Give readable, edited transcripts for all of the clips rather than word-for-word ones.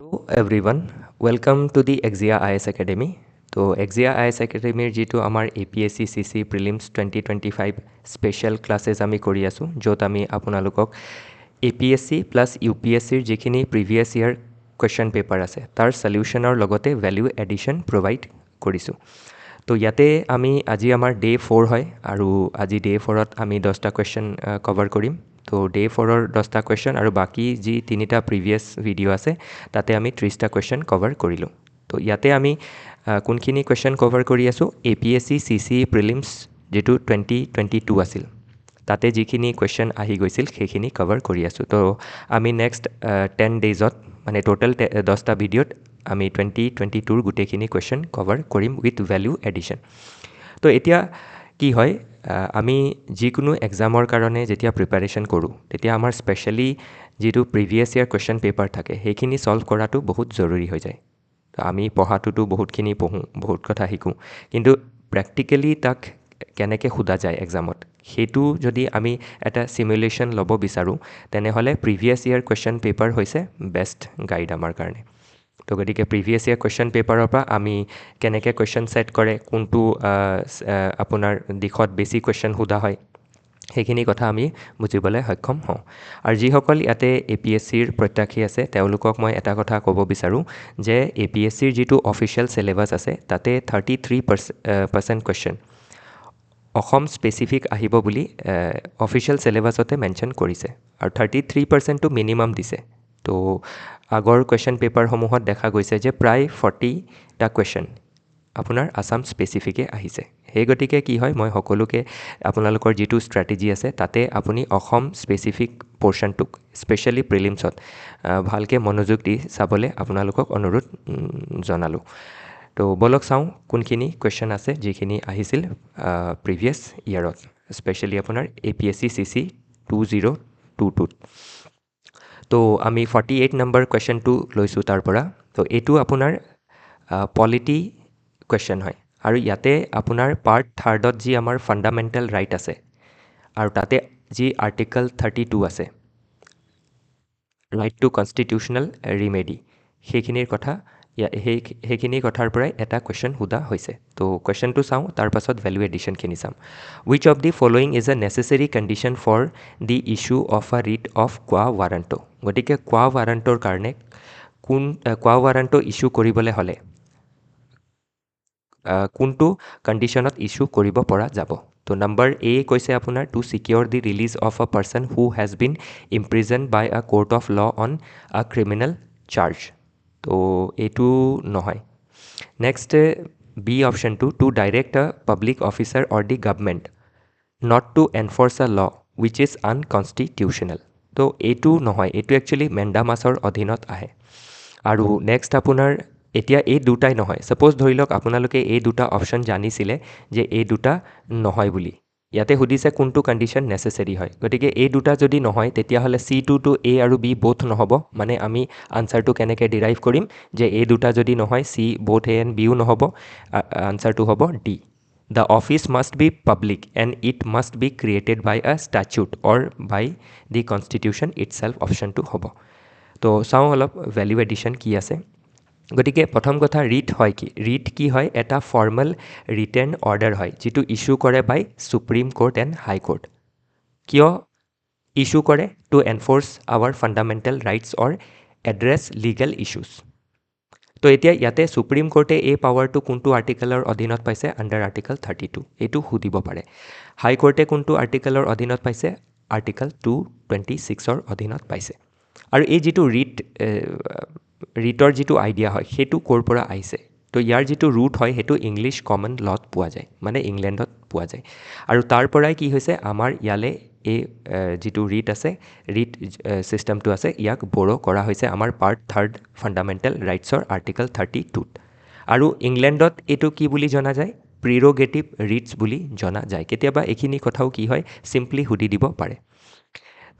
Hello everyone, welcome to the Exia IS Academy. তো Exia IS Academy যিটো আমাৰ APSC CC Prelims 2025 special classes আমি কৰি আছোঁ য'ত আমি আপোনালোকক APSC প্লাছ UPSCৰ যিখিনি প্ৰিভিয়াছ ইয়াৰ কুৱেশ্যন পেপাৰ আছে তাৰ সলিউশ্যনৰ লগতে ভেলিউ এডিশ্যন প্ৰভাইড কৰিছোঁ তো ইয়াতে আমি আজি আমাৰ ডে 4 হয় আৰু আজি ডে 4ত আমি 10টা কুৱেশ্যন কভাৰ কৰিম তো ডে 4ৰ 10টা কুৱেশ্যন আৰু বাকী যি তিনিটা প্ৰিভিয়াছ ভিডিঅ' আছে তাতে আমি 30টা কুৱেশ্যন কভাৰ কৰিলোঁ তো ইয়াতে আমি কোনখিনি কুৱেশ্যন কভাৰ কৰি আছোঁ APSC CC প্ৰিলিমছ যিটো 2022 আছিল তাতে যিখিনি কুৱেশ্যন আহি গৈছিল সেইখিনি কভাৰ কৰি আছোঁ তো আমি নেক্সট 10 ডেইজত মানে টোটেল 10টা ভিডিঅ'ত আমি 2022ৰ গোটেইখিনি কুৱেশ্যন কভাৰ কৰিম উইথ ভেলিউ এডিশ্যন তো এতিয়া কি হয় আমি যিকোনো এক্সামৰ কাৰণে যেতিয়া প্ৰিপাৰেশ্যন কৰোঁ তেতিয়া আমাৰ স্পেচিয়েলি যিটো প্ৰিভিয়াছ ইয়াৰ কুৱেশ্যন পেপাৰ থাকে সেইখিনি ছল্ভ কৰাটো বহুত জৰুৰী হৈ যায় তো আমি পঢ়াটোতো বহুতখিনি পঢ়োঁ বহুত কথা শিকোঁ কিন্তু প্ৰেক্টিকেলি তাক কেনেকৈ সোধা যায় এক্সামত সেইটো যদি আমি এটা চিমুলেশ্যন ল'ব বিচাৰোঁ তেনেহ'লে প্ৰিভিয়াছ ইয়াৰ কুৱেশ্যন পেপাৰ হৈছে বেষ্ট গাইড আমাৰ কাৰণে তো গতিকে প্ৰিভিয়াছ ইয়াৰ কুৱেশ্যন পেপাৰৰ পৰা আমি কেনেকৈ কুৱেশ্যন ছেট কৰে কোনটো আপোনাৰ দিশত বেছি কুৱেশ্যন সোধা হয় সেইখিনি কথা আমি বুজিবলৈ সক্ষম হওঁ আৰু যিসকল ইয়াতে APSCৰ প্ৰত্যাশী আছে তেওঁলোকক মই এটা কথা ক'ব বিচাৰোঁ যে APSCৰ যিটো অফিচিয়েল চিলেবাছ আছে তাতে 33% কুৱেশ্যন অসম স্পেচিফিক আহিব বুলি অফিচিয়েল চিলেবাছতে মেনশ্যন কৰিছে আৰু 33%টো মিনিমাম দিছে তো আগৰ কুৱেশ্যন পেপাৰসমূহত দেখা গৈছে যে প্ৰায় 40টা কুৱেশ্যন আপোনাৰ আছাম স্পেচিফিকে আহিছে সেই গতিকে কি হয় মই সকলোকে আপোনালোকৰ যিটো ষ্ট্ৰেটেজি আছে তাতে আপুনি অসম স্পেচিফিক পৰ্শ্যনটোক স্পেচিয়েলি প্ৰিলিমছত ভালকৈ মনোযোগ দি চাবলৈ আপোনালোকক অনুৰোধ জনালোঁ তো বলক চাওঁ কোনখিনি কুৱেশ্যন আছে যিখিনি আহিছিল প্ৰিভিয়াছ ইয়াৰত স্পেচিয়েলি আপোনাৰ APSC CC 2022ত তো আমি 48 নম্বৰ কুৱেশ্যনটো লৈছোঁ তাৰ পৰা তো এইটো আপোনাৰ পলিটি কুৱেশ্যন হয় আৰু ইয়াতে আপোনাৰ পাৰ্ট 3ত যি আমাৰ ফাণ্ডামেণ্টেল ৰাইট আছে আৰু তাতে যি আৰ্টিকল 32 আছে ৰাইট টু কনষ্টিটিউশ্যনেল ৰিমেডি সেইখিনিৰ কথা সেইখিনি কথাৰ পৰাই এটা কুৱেশ্যন সোধা হৈছে তো কুৱেশ্যনটো চাওঁ তাৰ পাছত ভেলু এডিশ্যনখিনি চাম which of the following is a necessary condition for the issue of a writ of quo warranto গতিকে কোৱা ৱাৰাণ্টৰ কাৰণে কোৱা ৱাৰাণ্টো ইছ্যু কৰিবলৈ হ'লে কোনটো কণ্ডিশ্যনত ইছ্যু কৰিব পৰা যাব তো নম্বৰ এ কৈছে আপোনাৰ to secure the release of a person who has been imprisoned by a court of law on a criminal charge তো এইটো নহয় নেক্সট বি অপশ্যনটো to direct a public officer or the government not to enforce a law wish is আনকনষ্টিটিউশ্যনেল তো এইটো নহয় এইটো actually মেণ্ডামাছৰ অধীনত আহে আৰু নেক্সট আপোনাৰ এতিয়া এই দুটাই নহয় ছাপ'জ ধৰি লওক আপোনালোকে এই দুটা অপশ্যন জানিছিলে যে এই দুটা নহয় বুলি ইয়াতে সুধিছে কোনটো কণ্ডিশ্যন নেচেচেৰী হয় গতিকে এই দুটা যদি নহয় তেতিয়াহ'লে C2 to A আৰু B বোথ নহ'ব মানে আমি আনচাৰটো কেনেকৈ ডিৰাইভ কৰিম যে এই দুটা যদি নহয় C বোথ A and Bও নহ'ব আনচাৰটো হ'ব D The office must be public and it must be created by a statute or by the constitution itself অপশ্যনটো হ'ব তো চাওঁ অলপ ভেলিউ এডিশ্যন কি আছে গতিকে প্ৰথম কথা ৰিট হয় কি ৰিট কি হয় এটা ফৰ্মেল ৰিটেন অৰ্ডাৰ হয় যিটো ইছ্যু কৰে by Supreme Court and High Court কিয় ইছ্যু কৰে to enforce our fundamental rights or address legal issues তো এতিয়া ইয়াতে সুপ্ৰিম কোৰ্টে এই পাৱাৰটো কোনটো আৰ্টিকেলৰ অধীনত পাইছে আণ্ডাৰ আৰ্টিকল 32 এইটো সুধিব পাৰে হাই কোৰ্টে কোনটো আৰ্টিকেলৰ অধীনত পাইছে আৰ্টিকল 226ৰ অধীনত পাইছে আৰু এই যিটো ৰিটৰ যিটো আইডিয়া হয় সেইটো ক'ৰ পৰা আহিছে তো ইয়াৰ যিটো ৰুট হয় সেইটো ইংলিছ কমন ল'ত পোৱা যায় মানে ইংলেণ্ডত পোৱা যায় আৰু তাৰ পৰাই কি হৈছে আমাৰ ইয়ালৈ এই যিটো ৰিট আছে ৰিট ছিষ্টেমটো আছে ইয়াক বড়ো কৰা হৈছে আমাৰ পাৰ্ট 3rd ফাণ্ডামেণ্টেল ৰাইটছৰ আৰ্টিকল 32ত আৰু ইংলেণ্ডত এইটো কি বুলি জনা যায় প্ৰিৰগেটিভ ৰিটছ বুলি জনা যায় কেতিয়াবা এইখিনি কথাও কি হয় চিম্পলি সুধি দিব পাৰে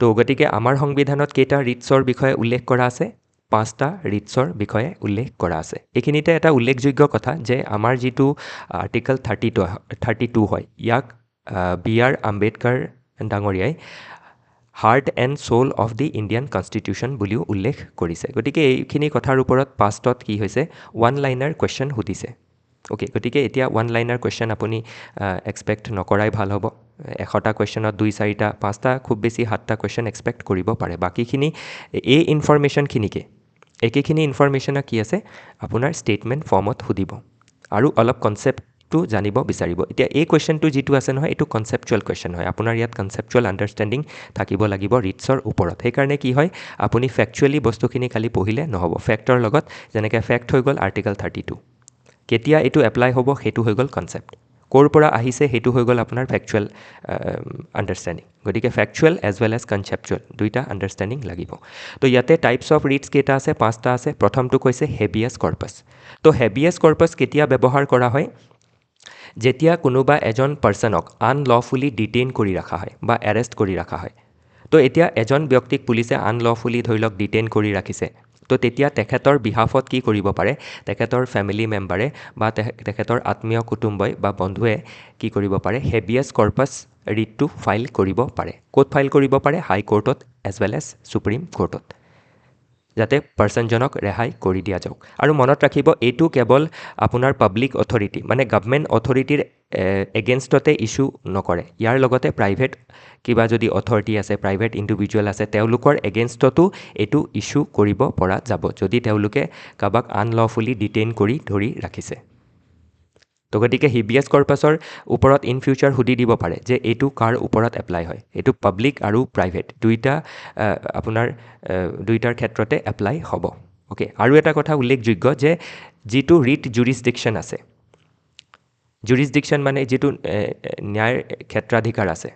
তো গতিকে আমাৰ সংবিধানত কেইটা ৰিটছৰ বিষয়ে উল্লেখ কৰা আছে 5টা ৰিটছৰ বিষয়ে উল্লেখ কৰা আছে এইখিনিতে এটা উল্লেখযোগ্য কথা যে আমাৰ যিটো আৰ্টিকল 32 হয় ইয়াক বি আৰ আম্বেদকাৰ ডাঙৰীয়াই heart and soul of the Indian constitution বুলিও উল্লেখ কৰিছে গতিকে এইখিনি কথাৰ ওপৰত পাষ্টত কি হৈছে ওৱান লাইনাৰ কুৱেশ্যন সুধিছে অ'কে গতিকে এতিয়া ওৱান লাইনাৰ কুৱেশ্যন আপুনি এক্সপেক্ট নকৰাই ভাল হ'ব 100টা কুৱেশ্যনত 2-4টা 5টা খুব বেছি 7টা কুৱেশ্যন এক্সপেক্ট কৰিব পাৰে বাকীখিনি এই ইনফৰমেশ্যনখিনিকে একেখিনি ইনফৰমেশ্যনক কি আছে আপোনাৰ ষ্টেটমেণ্ট ফৰ্মত সুধিব আৰু অলপ কনচেপ্টটো জানিব বিচাৰিব এতিয়া এই কুৱেশ্যনটো যিটো আছে নহয় এইটো কনচেপচুৱেল কুৱেশ্যন হয় আপোনাৰ ইয়াত কনচেপচুৱেল আণ্ডাৰষ্টেণ্ডিং থাকিব লাগিব ৰিটছৰ ওপৰত সেইকাৰণে কি হয় আপুনি ফেক্চুৱেলি বস্তুখিনি খালি পঢ়িলে নহ'ব ফেক্টৰ লগত যেনেকৈ ফেক্ট হৈ গ'ল আৰ্টিকল 32 কেতিয়া এইটো এপ্লাই হ'ব সেইটো হৈ গ'ল কনচেপ্ট ক'ৰ পৰা আহিছে সেইটো হৈ গ'ল আপোনাৰ ফেক্চুৱেল আণ্ডাৰষ্টেণ্ডিং গতিকে ফেক্চুৱেল এজ ৱেল এজ কনচেপচুৱেল দুইটা আণ্ডাৰষ্টেণ্ডিং লাগিব তো ইয়াতে টাইপছ অফ ৰিটছ কেইটা আছে 5টা আছে প্ৰথমটো কৈছে হেবিয়াছ কৰ্পাছ তো হেবিয়াছ কৰ্পাছ কেতিয়া ব্যৱহাৰ কৰা হয় যেতিয়া কোনোবা এজন পাৰ্চনক আনলফুলি ডিটেইন কৰি ৰখা হয় বা এৰেষ্ট কৰি ৰখা হয় তো এতিয়া এজন ব্যক্তিক পুলিচে আনলফুলি ধৰি লওক ডিটেইন কৰি ৰাখিছে তো তেতিয়া তেখেতৰ বিহাফত কি কৰিব পাৰে তেখেতৰ ফেমিলি মেম্বাৰে বা তেখেতৰ আত্মীয় কুটুম্বই বা বন্ধুৱে কি কৰিব পাৰে হেবিয়াছ কৰ্পাছ ৰিটটো ফাইল কৰিব পাৰে ক'ত ফাইল কৰিব পাৰে হাই কোৰ্টত এজ ৱেল এজ সুপ্ৰিম কোৰ্টত যাতে পাৰ্চনজনক ৰেহাই কৰি দিয়া যাওক আৰু মনত ৰাখিব এইটো কেৱল আপোনাৰ পাব্লিক অথৰিটি মানে গভৰ্ণমেণ্ট অথৰিটিৰ এগেইনষ্টতে ইছ্যু নকৰে ইয়াৰ লগতে প্ৰাইভেট কিবা যদি অথৰিটি আছে প্ৰাইভেট ইণ্ডিভিজুৱেল আছে তেওঁলোকৰ এগেইনষ্টতো এইটো ইছ্যু কৰিব পৰা যাব যদি তেওঁলোকে কাৰোবাক আনলফুলি ডিটেইন কৰি ধৰি ৰাখিছে তো গতিকে হেবিয়াছ কৰ্পাছৰ ওপৰত ইন ফিউচাৰ সুধি দিব পাৰে যে এইটো কাৰ ওপৰত এপ্লাই হয় এইটো পাব্লিক আৰু প্ৰাইভেট দুইটাৰ ক্ষেত্ৰতে এপ্লাই হ'ব অ'কে আৰু এটা কথা উল্লেখযোগ্য যে যিটো ৰিট জুৰিছডিকশ্যন আছে জুৰিছডিকশ্যন মানে যিটো ন্যায়ৰ ক্ষেত্ৰাধিকাৰ আছে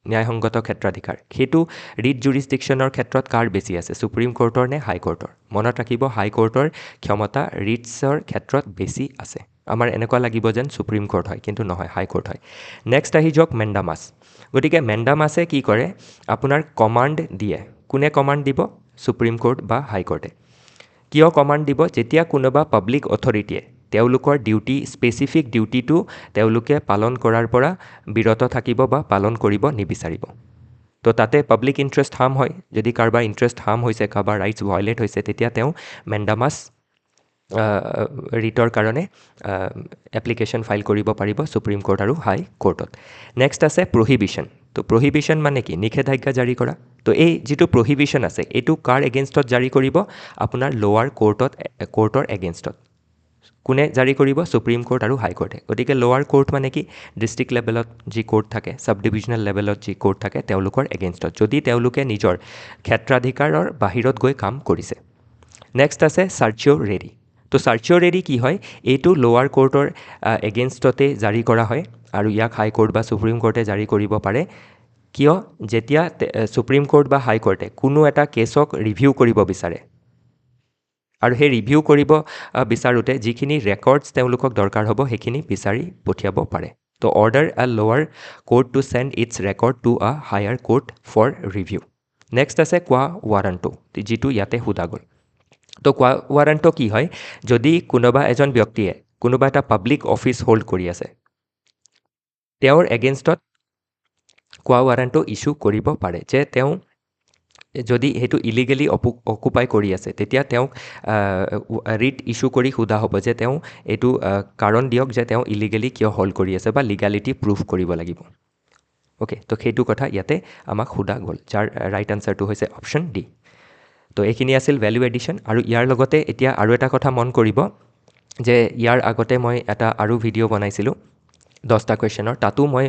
ন্যায়সংগত ক্ষেত্ৰাধিকাৰ সেইটো ৰিট জুৰিছডিকশ্যনৰ ক্ষেত্ৰত কাৰ বেছি আছে সুপ্ৰিম কোৰ্টৰ নে হাই কোৰ্টৰ মনত ৰাখিব হাই কোৰ্টৰ ক্ষমতা ৰিটছৰ ক্ষেত্ৰত বেছি আছে আমাৰ এনেকুৱা লাগিব যেন সুপ্ৰিম কোৰ্ট হয় কিন্তু নহয় হাই কোৰ্ট হয় নেক্সট আহি যাওক মেণ্ডামাছ গতিকে মেণ্ডামাছে কি কৰে আপোনাৰ কমাণ্ড দিয়ে কোনে কমাণ্ড দিব সুপ্ৰিম কোৰ্ট বা হাই কোৰ্টে কিয় কমাণ্ড দিব যেতিয়া কোনোবা পাব্লিক অথৰিটিয়ে তেওঁলোকৰ ডিউটি স্পেচিফিক ডিউটিটো তেওঁলোকে পালন কৰাৰ পৰা বিৰত থাকিব বা পালন কৰিব নিবিচাৰিব তো তাতে পাব্লিক ইণ্টাৰেষ্ট হাৰ্ম হয় যদি কাৰোবাৰ ইণ্টাৰেষ্ট হাৰ্ম হৈছে কাৰোবাৰ ৰাইটছ ভায়লেট হৈছে তেতিয়া তেওঁ মেণ্ডামাছ ৰিটৰ কাৰণে এপ্লিকেশ্যন ফাইল কৰিব পাৰিব সুপ্ৰিম কোৰ্ট আৰু হাই কোৰ্টত নেক্সট আছে প্ৰহিবিশ্যন তো প্ৰহিবিশ্যন মানে কি নিষেধাজ্ঞা জাৰি কৰা তো এই যিটো প্ৰহিবিশ্যন আছে এইটো কাৰ এগেইনষ্টত জাৰি কৰিব আপোনাৰ লোৱাৰ কোৰ্টৰ এগেইনষ্টত কোনে জাৰি কৰিব সুপ্ৰিম কোৰ্ট আৰু হাই কোৰ্টে গতিকে লোৱাৰ কোৰ্ট মানে কি ডিষ্ট্ৰিক্ট লেভেলত যি কোৰ্ট থাকে ছাব ডিভিজনেল লেভেলত যি কোৰ্ট থাকে তেওঁলোকৰ এগেইনষ্টত যদি তেওঁলোকে নিজৰ ক্ষেত্ৰাধিকাৰৰ বাহিৰত গৈ কাম কৰিছে নেক্সট আছে চাৰ্চিঅ'ৰেৰি তো চাৰ্চিঅ'ৰেৰি কি হয় এইটো লোৱাৰ কোৰ্টৰ এগেইনষ্টতে জাৰি কৰা হয় আৰু ইয়াক হাই কোৰ্ট বা সুপ্ৰিম কোৰ্টে জাৰি কৰিব পাৰে কিয় যেতিয়া সুপ্ৰিম কোৰ্ট বা হাই কোৰ্টে কোনো এটা কেছক ৰিভিউ কৰিব বিচাৰে আৰু সেই ৰিভিউ কৰিব বিচাৰোঁতে যিখিনি ৰেকৰ্ডছ তেওঁলোকক দৰকাৰ হ'ব সেইখিনি বিচাৰি পঠিয়াব পাৰে তো order a lower court to send its record to a higher court for review next আছে কোৱা ৱাৰাণ্টটো যিটো ইয়াতে সোধা গ'ল তো কোৱা ৱাৰাণ্টটো কি হয় যদি কোনোবা এজন ব্যক্তিয়ে কোনোবা এটা পাব্লিক অফিচ হোল্ড কৰি আছে তেওঁৰ এগেইনষ্টত কোৱা ৱাৰাণ্টটো ইছ্যু কৰিব পাৰে যে তেওঁ যদি সেইটো ইলিগেলি অকুপাই কৰি আছে তেতিয়া তেওঁক ৰিট ইছ্যু কৰি সোধা হ'ব যে তেওঁ এইটো কাৰণ দিয়ক যে তেওঁ ইলিগেলি কিয় হোল্ড কৰি আছে বা লিগালিটি প্ৰুফ কৰিব লাগিব অ'কে তো সেইটো কথা ইয়াতে আমাক সোধা গ'ল যাৰ ৰাইট আনচাৰটো হৈছে অপশ্যন ডি তো এইখিনি আছিল ভেলু এডিশ্যন আৰু ইয়াৰ লগতে এতিয়া আৰু এটা কথা মন কৰিব যে ইয়াৰ আগতে মই এটা আৰু ভিডিঅ' বনাইছিলোঁ 10টা কুৱেশ্যনৰ তাতো মই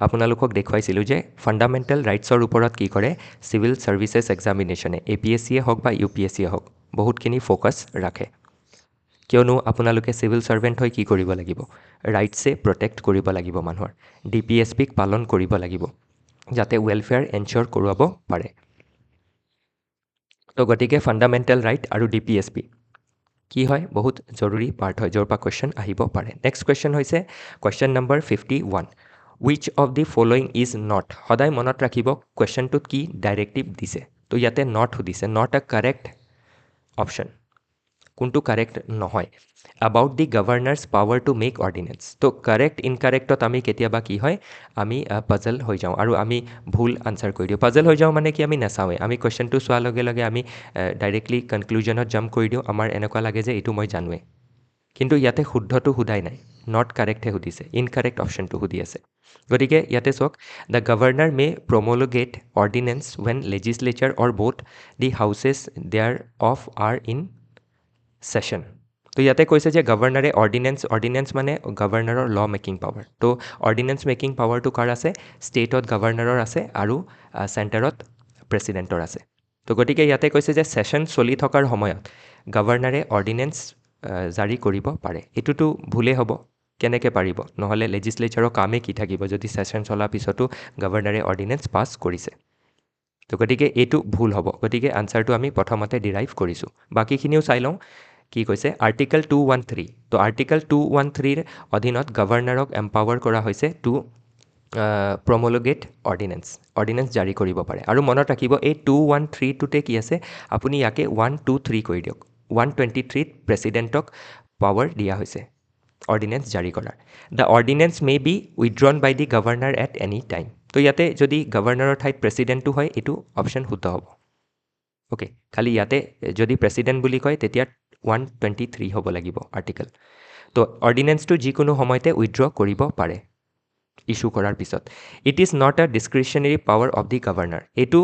আপোনালোকক দেখুৱাইছিলোঁ যে ফাণ্ডামেণ্টেল ৰাইটছৰ ওপৰত কি কৰে চিভিল ছাৰ্ভিচেছ এক্সামিনেশ্যনে APSCয়ে হওক বা UPSCয়ে হওক বহুতখিনি ফ'কাছ ৰাখে কিয়নো আপোনালোকে চিভিল ছাৰ্ভেণ্ট হৈ কি কৰিব লাগিব ৰাইটছে প্ৰটেক্ট কৰিব লাগিব মানুহৰ DPSPক পালন কৰিব লাগিব যাতে ৱেলফেয়াৰ এনচিয়'ৰ কৰোৱাব পাৰে তো গতিকে ফাণ্ডামেণ্টেল ৰাইট আৰু DPSP কি হয় বহুত জৰুৰী পাৰ্ট হয় য'ৰ পৰা কুৱেশ্যন আহিব পাৰে নেক্সট কুৱেশ্যন হৈছে question number 51 wish of the following is not সদায় মনত ৰাখিব কুৱেশ্যনটোত কি ডাইৰেক্টিভ দিছে তো ইয়াতে নট সুধিছে নট আ কাৰেক্ট অপশ্যন কোনটো কাৰেক্ট নহয় about the governor's power to make ordinance তো কাৰেক্ট ইনকাৰেক্টত আমি কেতিয়াবা কি হয় আমি পাজল হৈ যাওঁ আৰু আমি ভুল আনসাৰ কৰি দিওঁ পাজল হৈ যাওঁ মানে কি আমি নাচাওঁৱে আমি কোৱেশ্চনটো চোৱাৰ লগে লগে আমি ডাইৰেক্টলি কনক্লুজনত জাম্প কৰি দিওঁ আমাৰ এনেকুৱা লাগে যে এইটো মই জানোৱে কিন্তু ইয়াতে শুদ্ধটো সুধাই নাই নট কাৰেক্টহে সুধিছে ইনকাৰেক্ট অপশ্যনটো সুধি আছে গতিকে ইয়াতে চাওক the governor may promulgate ordinance when legislature or both the houses thereof are in session তো ইয়াতে কৈছে যে গভৰ্ণৰে অৰ্ডিনেন্স মানে গভৰ্ণৰৰ ল মেকিং পাৱাৰ তো অৰ্ডিনেন্স মেকিং পাৱাৰটো কাৰ আছে ষ্টেটত গভৰ্ণৰৰ আছে আৰু চেণ্টাৰত প্ৰেছিডেণ্টৰ আছে তো গতিকে ইয়াতে কৈছে যে ছেশ্যন চলি থকাৰ সময়ত গভৰ্ণৰে অৰ্ডিনেন্স জাৰি কৰিব পাৰে এইটোতো ভুলেই হ'ব কেনেকৈ পাৰিব নহ'লে লেজিছলেচাৰৰ কামেই কি থাকিব যদি ছেশ্যন চলাৰ পিছতো গভৰ্ণৰে অৰ্ডিনেন্স পাছ কৰিছে তো গতিকে এইটো ভুল হ'ব গতিকে আনচাৰটো আমি প্ৰথমতে ডিৰাইভ কৰিছোঁ বাকীখিনিও চাই লওঁ কি কৈছে আৰ্টিকল 213 তো আৰ্টিকল 213ৰ অধীনত গভৰ্ণৰক এম্পাৱাৰ কৰা হৈছে টু প্ৰমোলগেট অৰ্ডিনেন্স জাৰি কৰিব পাৰে আৰু মনত ৰাখিব এই 213টোতে কি আছে আপুনি ইয়াকে 123 কৰি দিয়ক 123ত প্ৰেছিডেণ্টক পাৱাৰ দিয়া হৈছে অৰ্ডিনেন্স জাৰি কৰাৰ the ordinance may be withdrawn by the governor at any time তো ইয়াতে যদি গভৰ্ণৰৰ ঠাইত প্ৰেছিডেণ্টটো হয় এইটো অপশ্যন শুদ্ধ হ'ব অ'কে খালি ইয়াতে যদি প্ৰেছিডেণ্ট বুলি কয় তেতিয়া 123 হ'ব লাগিব আৰ্টিকল তো অৰ্ডিনেন্সটো যিকোনো সময়তে উইথড্ৰ কৰিব পাৰে ইছ্যু কৰাৰ পিছত it is not a discretionary power of the governor এইটো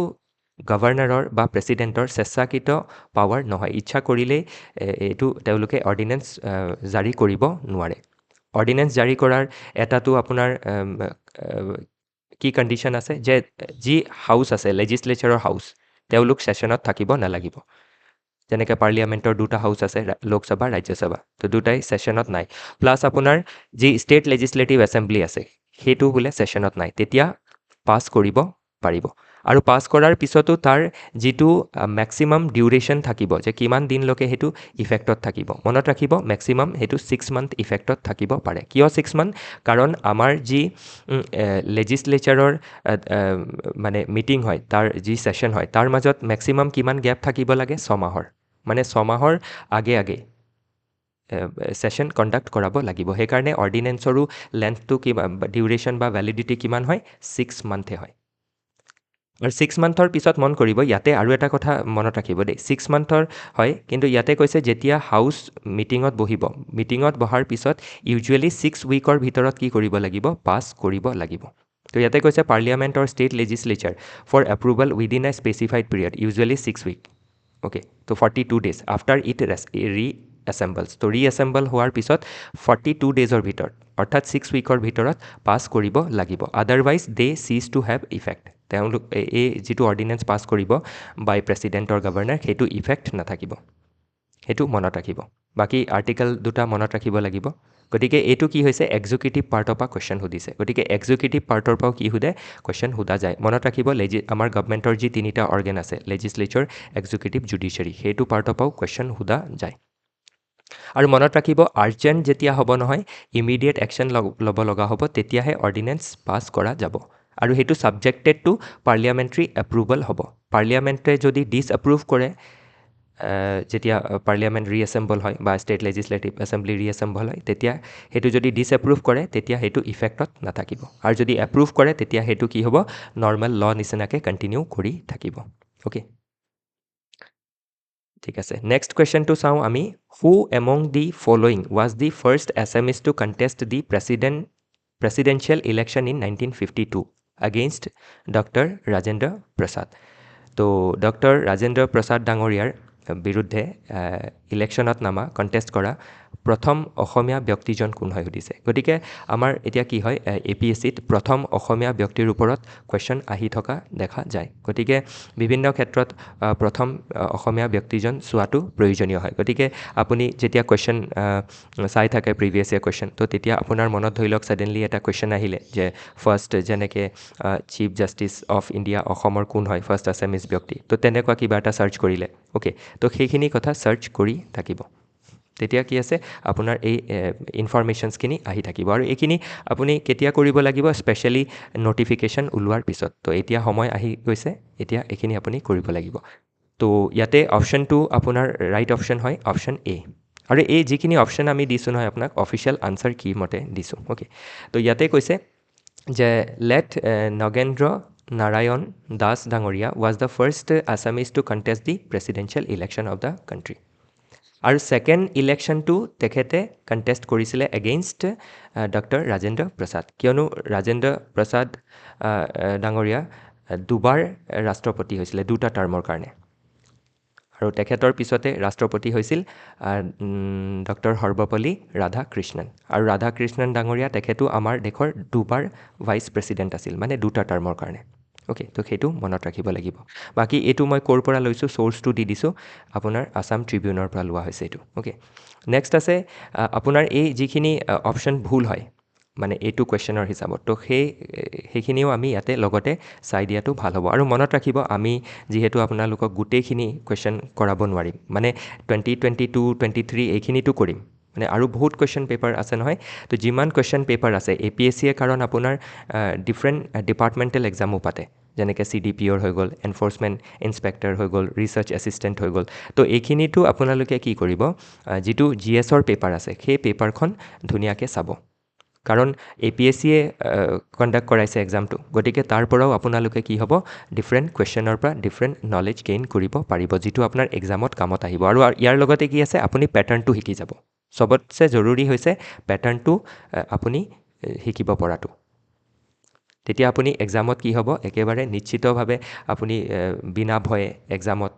গভৰ্ণৰৰ বা প্ৰেছিডেণ্টৰ স্বেচ্ছাকৃত পাৱাৰ নহয় ইচ্ছা কৰিলেই এইটো তেওঁলোকে অৰ্ডিনেন্স জাৰি কৰিব নোৱাৰে অৰ্ডিনেন্স জাৰি কৰাৰ এটাতো আপোনাৰ কি কণ্ডিশ্যন আছে যে যি হাউচ আছে লেজিছলেচাৰৰ হাউচ তেওঁলোক ছেশ্যনত থাকিব নালাগিব যেনেকৈ পাৰ্লিয়ামেণ্টৰ দুটা হাউচ আছে লোকসভা ৰাজ্যসভা তো দুটাই ছেশ্যনত নাই প্লাছ আপোনাৰ যি ষ্টেট লেজিছলেটিভ এছেম্বলি আছে সেইটো বোলে ছেশ্যনত নাই তেতিয়া পাছ কৰিব পাৰিব আৰু পাছ কৰাৰ পিছতো তাৰ যিটো মেক্সিমাম ডিউৰেশ্যন থাকিব যে কিমান দিনলৈকে সেইটো ইফেক্টত থাকিব মনত ৰাখিব মেক্সিমাম সেইটো 6 মান্থ ইফেক্টত থাকিব পাৰে কিয় 6 মান্থ কাৰণ আমাৰ যি লেজিছলেচাৰৰ মানে মিটিং হয় তাৰ যি ছেশ্যন হয় তাৰ মাজত মেক্সিমাম কিমান গেপ থাকিব লাগে 6 মাহৰ মানে 6 মাহৰ আগে ছেশ্যন কণ্ডাক্ট কৰাব লাগিব সেইকাৰণে অৰ্ডিনেন্সৰো লেন্থটো কিমান ডিউৰেশ্যন বা ভেলিডিটি কিমান হয় 6 মান্থে হয় আৰু 6 মান্থৰ পিছত মন কৰিব ইয়াতে আৰু এটা কথা মনত ৰাখিব দেই 6 মান্থৰ হয় কিন্তু ইয়াতে কৈছে যেতিয়া হাউচ মিটিঙত বহাৰ পিছত ইউজুৱেলি 6 উইকৰ ভিতৰত কি কৰিব লাগিব পাছ কৰিব লাগিব তো ইয়াতে কৈছে parliament or state legislature for approval within a specified period usually 6 week okay তো 42 ডেজ আফটাৰ ইট ৰিএছেম্বলছ তো ৰিএছেম্বল হোৱাৰ পিছত 42 ডেজৰ ভিতৰত অৰ্থাৎ 6 উইকৰ ভিতৰত পাছ কৰিব লাগিব otherwise they cease to have effect তেওঁলোক এই যিটো অৰ্ডিনেন্স পাছ কৰিব বাই প্ৰেছিডেণ্টৰ গভৰ্ণৰ সেইটো ইফেক্ট নাথাকিব সেইটো মনত ৰাখিব বাকী আৰ্টিকল দুটা মনত ৰাখিব লাগিব গতিকে এইটো কি হৈছে এক্সিকিউটিভ পাৰ্টৰ পৰা কুৱেশ্যন সুধিছে গতিকে এক্সিকিউটিভ পাৰ্টৰ পৰাও কি সোধে কুৱেশ্যন সোধা যায় মনত ৰাখিব আমাৰ গভৰ্ণমেণ্টৰ যি তিনিটা অৰ্গেন আছে লেজিছলেচাৰ এক্সিকিউটিভ জুডিচিয়াৰী সেইটো পাৰ্টৰ পৰাও কুৱেশ্যন সোধা যায় আৰু মনত ৰাখিব আৰ্জেণ্ট যেতিয়া হ'ব নহয় ইমিডিয়েট একশ্যন ল'ব লগা হ'ব তেতিয়াহে অৰ্ডিনেন্স পাছ কৰা যাব আৰু সেইটো ছাবজেক্টেড টু পাৰ্লিয়ামেণ্টাৰী এপ্ৰুভেল হ'ব পাৰ্লিয়ামেণ্টে যদি ডিছএপ্ৰুভ কৰে যেতিয়া পাৰ্লিয়ামেণ্ট ৰিএছেম্বল হয় বা ষ্টেট লেজিছলেটিভ এছেম্বলি ৰিএছেম্বল হয় তেতিয়া সেইটো যদি ডিছএপ্ৰুভ কৰে তেতিয়া সেইটো ইফেক্টত নাথাকিব আৰু যদি এপ্ৰুভ কৰে তেতিয়া সেইটো কি হ'ব নৰ্মেল ল নিচিনাকৈ কণ্টিনিউ কৰি থাকিব অ'কে ঠিক আছে নেক্সট কুৱেশ্যনটো চাওঁ আমি who among the following was the first Assamese to contest the presidential election in 1952 against Dr. Rajendra Prasad. তো ডক্টৰ ৰাজেন্দ্ৰ প্ৰসাদ ডাঙৰীয়াৰ বিৰুদ্ধে ইলেকশ্যনত নামা কণ্টেষ্ট কৰা প্ৰথম অসমীয়া ব্যক্তিজন কোন হয় সুধিছে গতিকে আমাৰ এতিয়া কি হয় APSCত প্ৰথম অসমীয়া ব্যক্তিৰ ওপৰত কুৱেশ্যন আহি থকা দেখা যায় গতিকে বিভিন্ন ক্ষেত্ৰত প্ৰথম অসমীয়া ব্যক্তিজন চোৱাটো প্ৰয়োজনীয় হয় গতিকে আপুনি যেতিয়া কুৱেশ্যন চাই থাকে প্ৰিভিয়াছ ইয়েৰ কুৱেশ্যন তো তেতিয়া আপোনাৰ মনত ধৰি লওক ছাডেনলি এটা কুৱেশ্যন আহিলে যে ফাৰ্ষ্ট যেনেকৈ চিফ জাষ্টিছ অফ ইণ্ডিয়া অসমৰ কোন হয় ফাৰ্ষ্ট আছামিজ ব্যক্তি তো তেনেকুৱা কিবা এটা চাৰ্চ কৰিলে অ'কে তো সেইখিনি কথা চাৰ্চ কৰি থাকিব তেতিয়া কি আছে আপোনাৰ এই ইনফৰমেশ্যনছখিনি আহি থাকিব আৰু এইখিনি আপুনি কেতিয়া কৰিব লাগিব স্পেচিয়েলি ন'টিফিকেশ্যন ওলোৱাৰ পিছত তো এতিয়া সময় আহি গৈছে এতিয়া এইখিনি আপুনি কৰিব লাগিব তো ইয়াতে অপশ্যনটো আপোনাৰ ৰাইট অপশ্যন হয় অপশ্যন এ আৰু এই যিখিনি অপশ্যন আমি দিছোঁ নহয় আপোনাক অফিচিয়েল আনচাৰ কি মতে দিছোঁ অ'কে তো ইয়াতে কৈছে যে লেট নগেন্দ্ৰ নাৰায়ণ দাস ডাঙৰীয়া was the first Assamese to contest the presidential election of the country আৰু ছেকেণ্ড ইলেকশ্যনটো তেখেতে কণ্টেষ্ট কৰিছিলে এগেইনষ্ট ডক্টৰ ৰাজেন্দ্ৰ প্ৰসাদ কিয়নো ৰাজেন্দ্ৰ প্ৰসাদ ডাঙৰীয়া দুবাৰ ৰাষ্ট্ৰপতি হৈছিলে দুটা টাৰ্মৰ কাৰণে আৰু তেখেতৰ পিছতে ৰাষ্ট্ৰপতি হৈছিল ডক্টৰ সৰ্বপল্লী ৰাধাকৃষ্ণন আৰু ৰাধাকৃষ্ণন ডাঙৰীয়া তেখেতো আমাৰ দেশৰ দুবাৰ ভাইচ প্ৰেচিডেণ্ট আছিল মানে দুটা টাৰ্মৰ কাৰণে অ'কে তো সেইটো মনত ৰাখিব লাগিব বাকী এইটো মই ক'ৰ পৰা লৈছোঁ চ'ৰ্চটো দি দিছোঁ আপোনাৰ আছাম ট্ৰিবিউনৰ পৰা লোৱা হৈছে এইটো অ'কে নেক্সট আছে আপোনাৰ এই যিখিনি অপশ্যন ভুল হয় মানে এইটো কুৱেশ্যনৰ হিচাপত তো সেইখিনিও আমি ইয়াতে লগতে চাই দিয়াটো ভাল হ'ব আৰু মনত ৰাখিব আমি যিহেতু আপোনালোকক গোটেইখিনি কুৱেশ্যন কৰাব নোৱাৰিম মানে 2022 23 এইখিনিতো কৰিম মানে আৰু বহুত কুৱেশ্যন পেপাৰ আছে নহয় তো যিমান কুৱেশ্যন পেপাৰ আছে APSCয়ে কাৰণ আপোনাৰ ডিফাৰেণ্ট ডিপাৰ্টমেণ্টেল এক্সামো পাতে যেনেকৈ CDPOৰ হৈ গ'ল এনফৰ্চমেণ্ট ইনস্পেক্টৰ হৈ গ'ল ৰিচাৰ্চ এছিষ্টেণ্ট হৈ গ'ল তো এইখিনিতো আপোনালোকে কি কৰিব যিটো GSৰ পেপাৰ আছে সেই পেপাৰখন ধুনীয়াকৈ চাব কাৰণ APSCয়ে কণ্ডাক্ট কৰাইছে এক্সামটো গতিকে তাৰ পৰাও আপোনালোকে কি হ'ব ডিফাৰেণ্ট কুৱেশ্যনৰ পৰা ডিফাৰেণ্ট নলেজ গেইন কৰিব পাৰিব যিটো আপোনাৰ এক্সামত কামত আহিব আৰু ইয়াৰ লগতে কি আছে আপুনি পেটাৰ্ণটো শিকি যাব চবতছে জৰুৰী হৈছে পেটাৰ্ণটো আপুনি শিকিব পৰাটো তেতিয়া আপুনি এক্সামত কি হ'ব একেবাৰে নিশ্চিতভাৱে আপুনি বিনা ভয়ে এক্সামত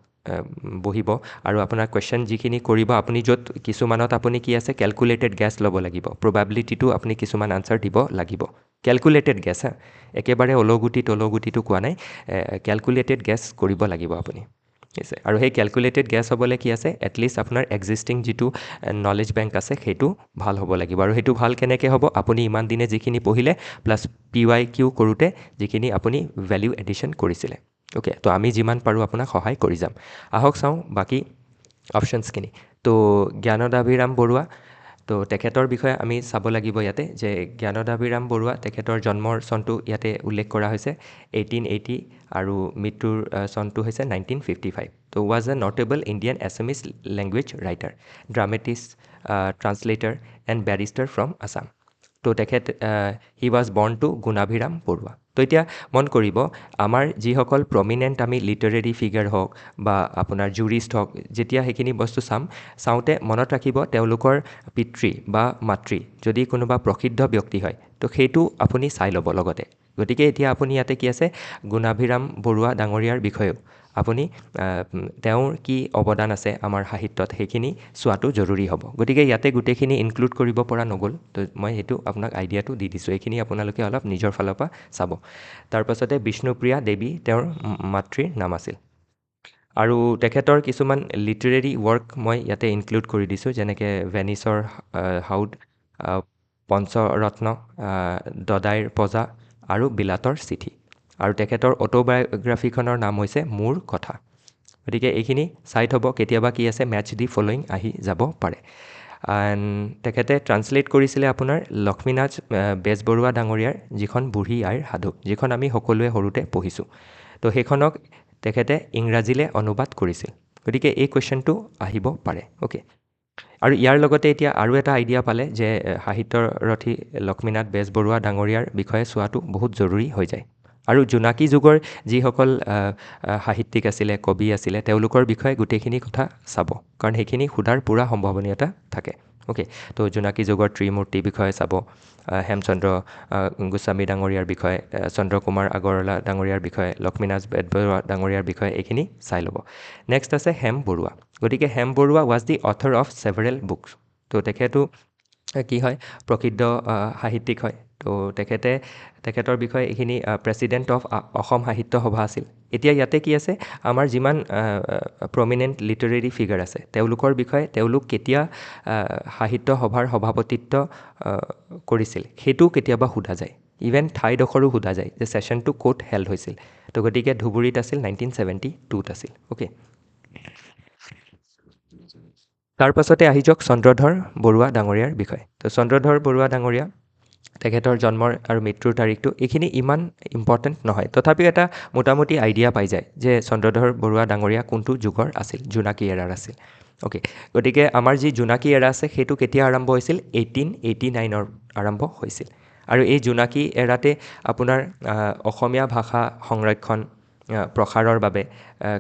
বহিব আৰু আপোনাৰ কুৱেশ্যন যিখিনি কৰিব আপুনি য'ত কিছুমানত আপুনি কি আছে কেলকুলেটেড গেছ ল'ব লাগিব প্ৰবাবিলিটিটো আপুনি কিছুমান আনচাৰ দিব লাগিব কেলকুলেটেড গেছ হা একেবাৰে অলগুটিটো কোৱা নাই কেলকুলেটেড গেছ কৰিব লাগিব আপুনি আছে আৰু সেই কেলকুলেটেড গেছ হ'বলৈ কি আছে এটলিষ্ট আপোনাৰ এক্সিষ্টিং যিটো নলেজ বেংক আছে সেইটো ভাল হ'ব লাগিব আৰু সেইটো ভাল কেনেকৈ হ'ব আপুনি ইমান দিনে যিখিনি পঢ়িলে প্লাছ PYQ কৰোঁতে যিখিনি আপুনি ভেলিউ এডিশ্যন কৰিছিলে অ'কে তো আমি যিমান পাৰোঁ আপোনাক সহায় কৰি যাম আহক চাওঁ বাকী অপশ্যনছখিনি তো জ্ঞানদাভিৰাম বৰুৱা তো তেখেতৰ বিষয়ে আমি চাব লাগিব ইয়াতে যে জ্ঞানদাভিৰাম বৰুৱা তেখেতৰ জন্মৰ চনটো ইয়াতে উল্লেখ কৰা হৈছে 1880 আৰু মৃত্যুৰ চনটো হৈছে 1955 তো was a notable Indian Assamese language writer dramatist translator and barrister from Assam তো তেখেত he was born to Gunabhiram Barua তো এতিয়া মন কৰিব আমাৰ যিসকল প্ৰমিনেণ্ট আমি লিটাৰেৰী ফিগাৰ হওক বা আপোনাৰ জুৰিষ্ট হওক যেতিয়া সেইখিনি বস্তু চাওঁতে মনত ৰাখিব তেওঁলোকৰ পিতৃ বা মাতৃ যদি কোনোবা প্ৰসিদ্ধ ব্যক্তি হয় তো সেইটো আপুনি চাই ল'ব লগতে গতিকে এতিয়া আপুনি ইয়াতে কি আছে গুণাভিৰাম বৰুৱা ডাঙৰীয়াৰ বিষয়েও আপুনি তেওঁৰ কি অৱদান আছে আমাৰ সাহিত্যত সেইখিনি চোৱাটো জৰুৰী হ'ব গতিকে ইয়াতে গোটেইখিনি ইনক্লুড কৰিব পৰা নগ'ল তো মই সেইটো আপোনাক আইডিয়াটো দি দিছোঁ এইখিনি আপোনালোকে অলপ নিজৰ ফালৰ পৰা চাব তাৰপাছতে বিষ্ণুপ্ৰিয়া দেৱী তেওঁৰ মাতৃৰ নাম আছিল আৰু তেখেতৰ কিছুমান লিটাৰেৰী ৱৰ্ক মই ইয়াতে ইনক্লুড কৰি দিছোঁ যেনেকৈ ভেনিছৰ হাউড পঞ্চৰত্ন দদাইৰ প্ৰজা আৰু বিলাতৰ চিঠি আৰু তেখেতৰ অট'বায়'গ্ৰাফিখনৰ নাম হৈছে মোৰ কথা গতিকে এইখিনি চাই থ'ব কেতিয়াবা কি আছে মেটচ দি ফলোয়িং আহি যাব পাৰে তেখেতে ট্ৰান্সলেট কৰিছিলে আপোনাৰ লক্ষ্মীনাথ বেজবৰুৱা ডাঙৰীয়াৰ যিখন বুঢ়ী আইৰ সাধু যিখন আমি সকলোৱে সৰুতে পঢ়িছোঁ তো সেইখনক তেখেতে ইংৰাজীলৈ অনুবাদ কৰিছিল গতিকে এই কুৱেশ্যনটো আহিব পাৰে অ'কে আৰু ইয়াৰ লগতে এতিয়া আৰু এটা আইডিয়া পালে যে সাহিত্যৰথী লক্ষ্মীনাথ বেজবৰুৱা ডাঙৰীয়াৰ বিষয়ে চোৱাটো বহুত জৰুৰী হৈ যায় আৰু জোনাকী যুগৰ যিসকল সাহিত্যিক আছিলে কবি আছিলে তেওঁলোকৰ বিষয়ে গোটেইখিনি কথা চাব কাৰণ সেইখিনি সোধাৰ পূৰা সম্ভাৱনীয়তা থাকে অ'কে তো জোনাকী যুগৰ ত্ৰিমূৰ্তিৰ বিষয়ে চাব হেমচন্দ্ৰ গোস্বামী ডাঙৰীয়াৰ বিষয়ে চন্দ্ৰকুমাৰ আগৰৱালা ডাঙৰীয়াৰ বিষয়ে লক্ষ্মীনাথ বেজবৰুৱা ডাঙৰীয়াৰ বিষয়ে এইখিনি চাই ল'ব নেক্সট আছে হেম বৰুৱা গতিকে Hem Baruah was the author of several books তো তেখেতো কি হয় প্ৰসিদ্ধ সাহিত্যিক হয় তো তেখেতৰ বিষয়ে এইখিনি প্ৰেচিডেণ্ট অফ অসম সাহিত্য সভা আছিল এতিয়া ইয়াতে কি আছে আমাৰ যিমান প্ৰমিনেণ্ট লিটাৰেৰী ফিগাৰ আছে তেওঁলোকৰ বিষয়ে তেওঁলোক কেতিয়া সাহিত্য সভাৰ সভাপতিত্ব কৰিছিল সেইটোও কেতিয়াবা সোধা যায় ইভেন ঠাইডোখৰো সোধা যায় যে ছেশ্যনটো ক'ত হেল্ড হৈছিল তো গতিকে ধুবুৰীত আছিল 1972ত আছিল অ'কে তাৰ পাছতে আহি যাওক চন্দ্ৰধৰ বৰুৱা ডাঙৰীয়াৰ বিষয়ে তো চন্দ্ৰধৰ বৰুৱা ডাঙৰীয়া তেখেতৰ জন্মৰ আৰু মৃত্যুৰ তাৰিখটো এইখিনি ইমান ইম্পৰ্টেণ্ট নহয় তথাপিও এটা মোটামুটি আইডিয়া পাই যায় যে চন্দ্ৰধৰ বৰুৱা ডাঙৰীয়া কোনটো যুগৰ আছিল জোনাকী এৰাৰ আছিল অ'কে গতিকে আমাৰ যি জোনাকী এৰা আছে সেইটো কেতিয়া আৰম্ভ হৈছিল 1889 আৰম্ভ হৈছিল আৰু এই জোনাকী এৰাতে আপোনাৰ অসমীয়া ভাষা সংৰক্ষণ প্ৰসাৰৰ বাবে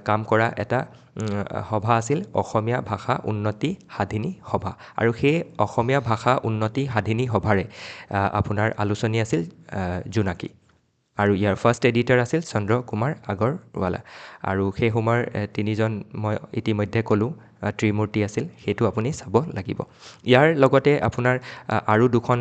কাম কৰা এটা সভা আছিল অসমীয়া ভাষা উন্নতি সাধিনী সভা আৰু সেই অসমীয়া ভাষা উন্নতি সাধিনী সভাৰে আপোনাৰ আলোচনী আছিল জোনাকী আৰু ইয়াৰ ফাৰ্ষ্ট এডিটৰ আছিল চন্দ্ৰ কুমাৰ আগৰৱালা আৰু সেই সময়ৰ তিনিজন মই ইতিমধ্যে ক'লোঁ ত্ৰিমূৰ্তি আছিল সেইটো আপুনি চাব লাগিব ইয়াৰ লগতে আপোনাৰ আৰু দুখন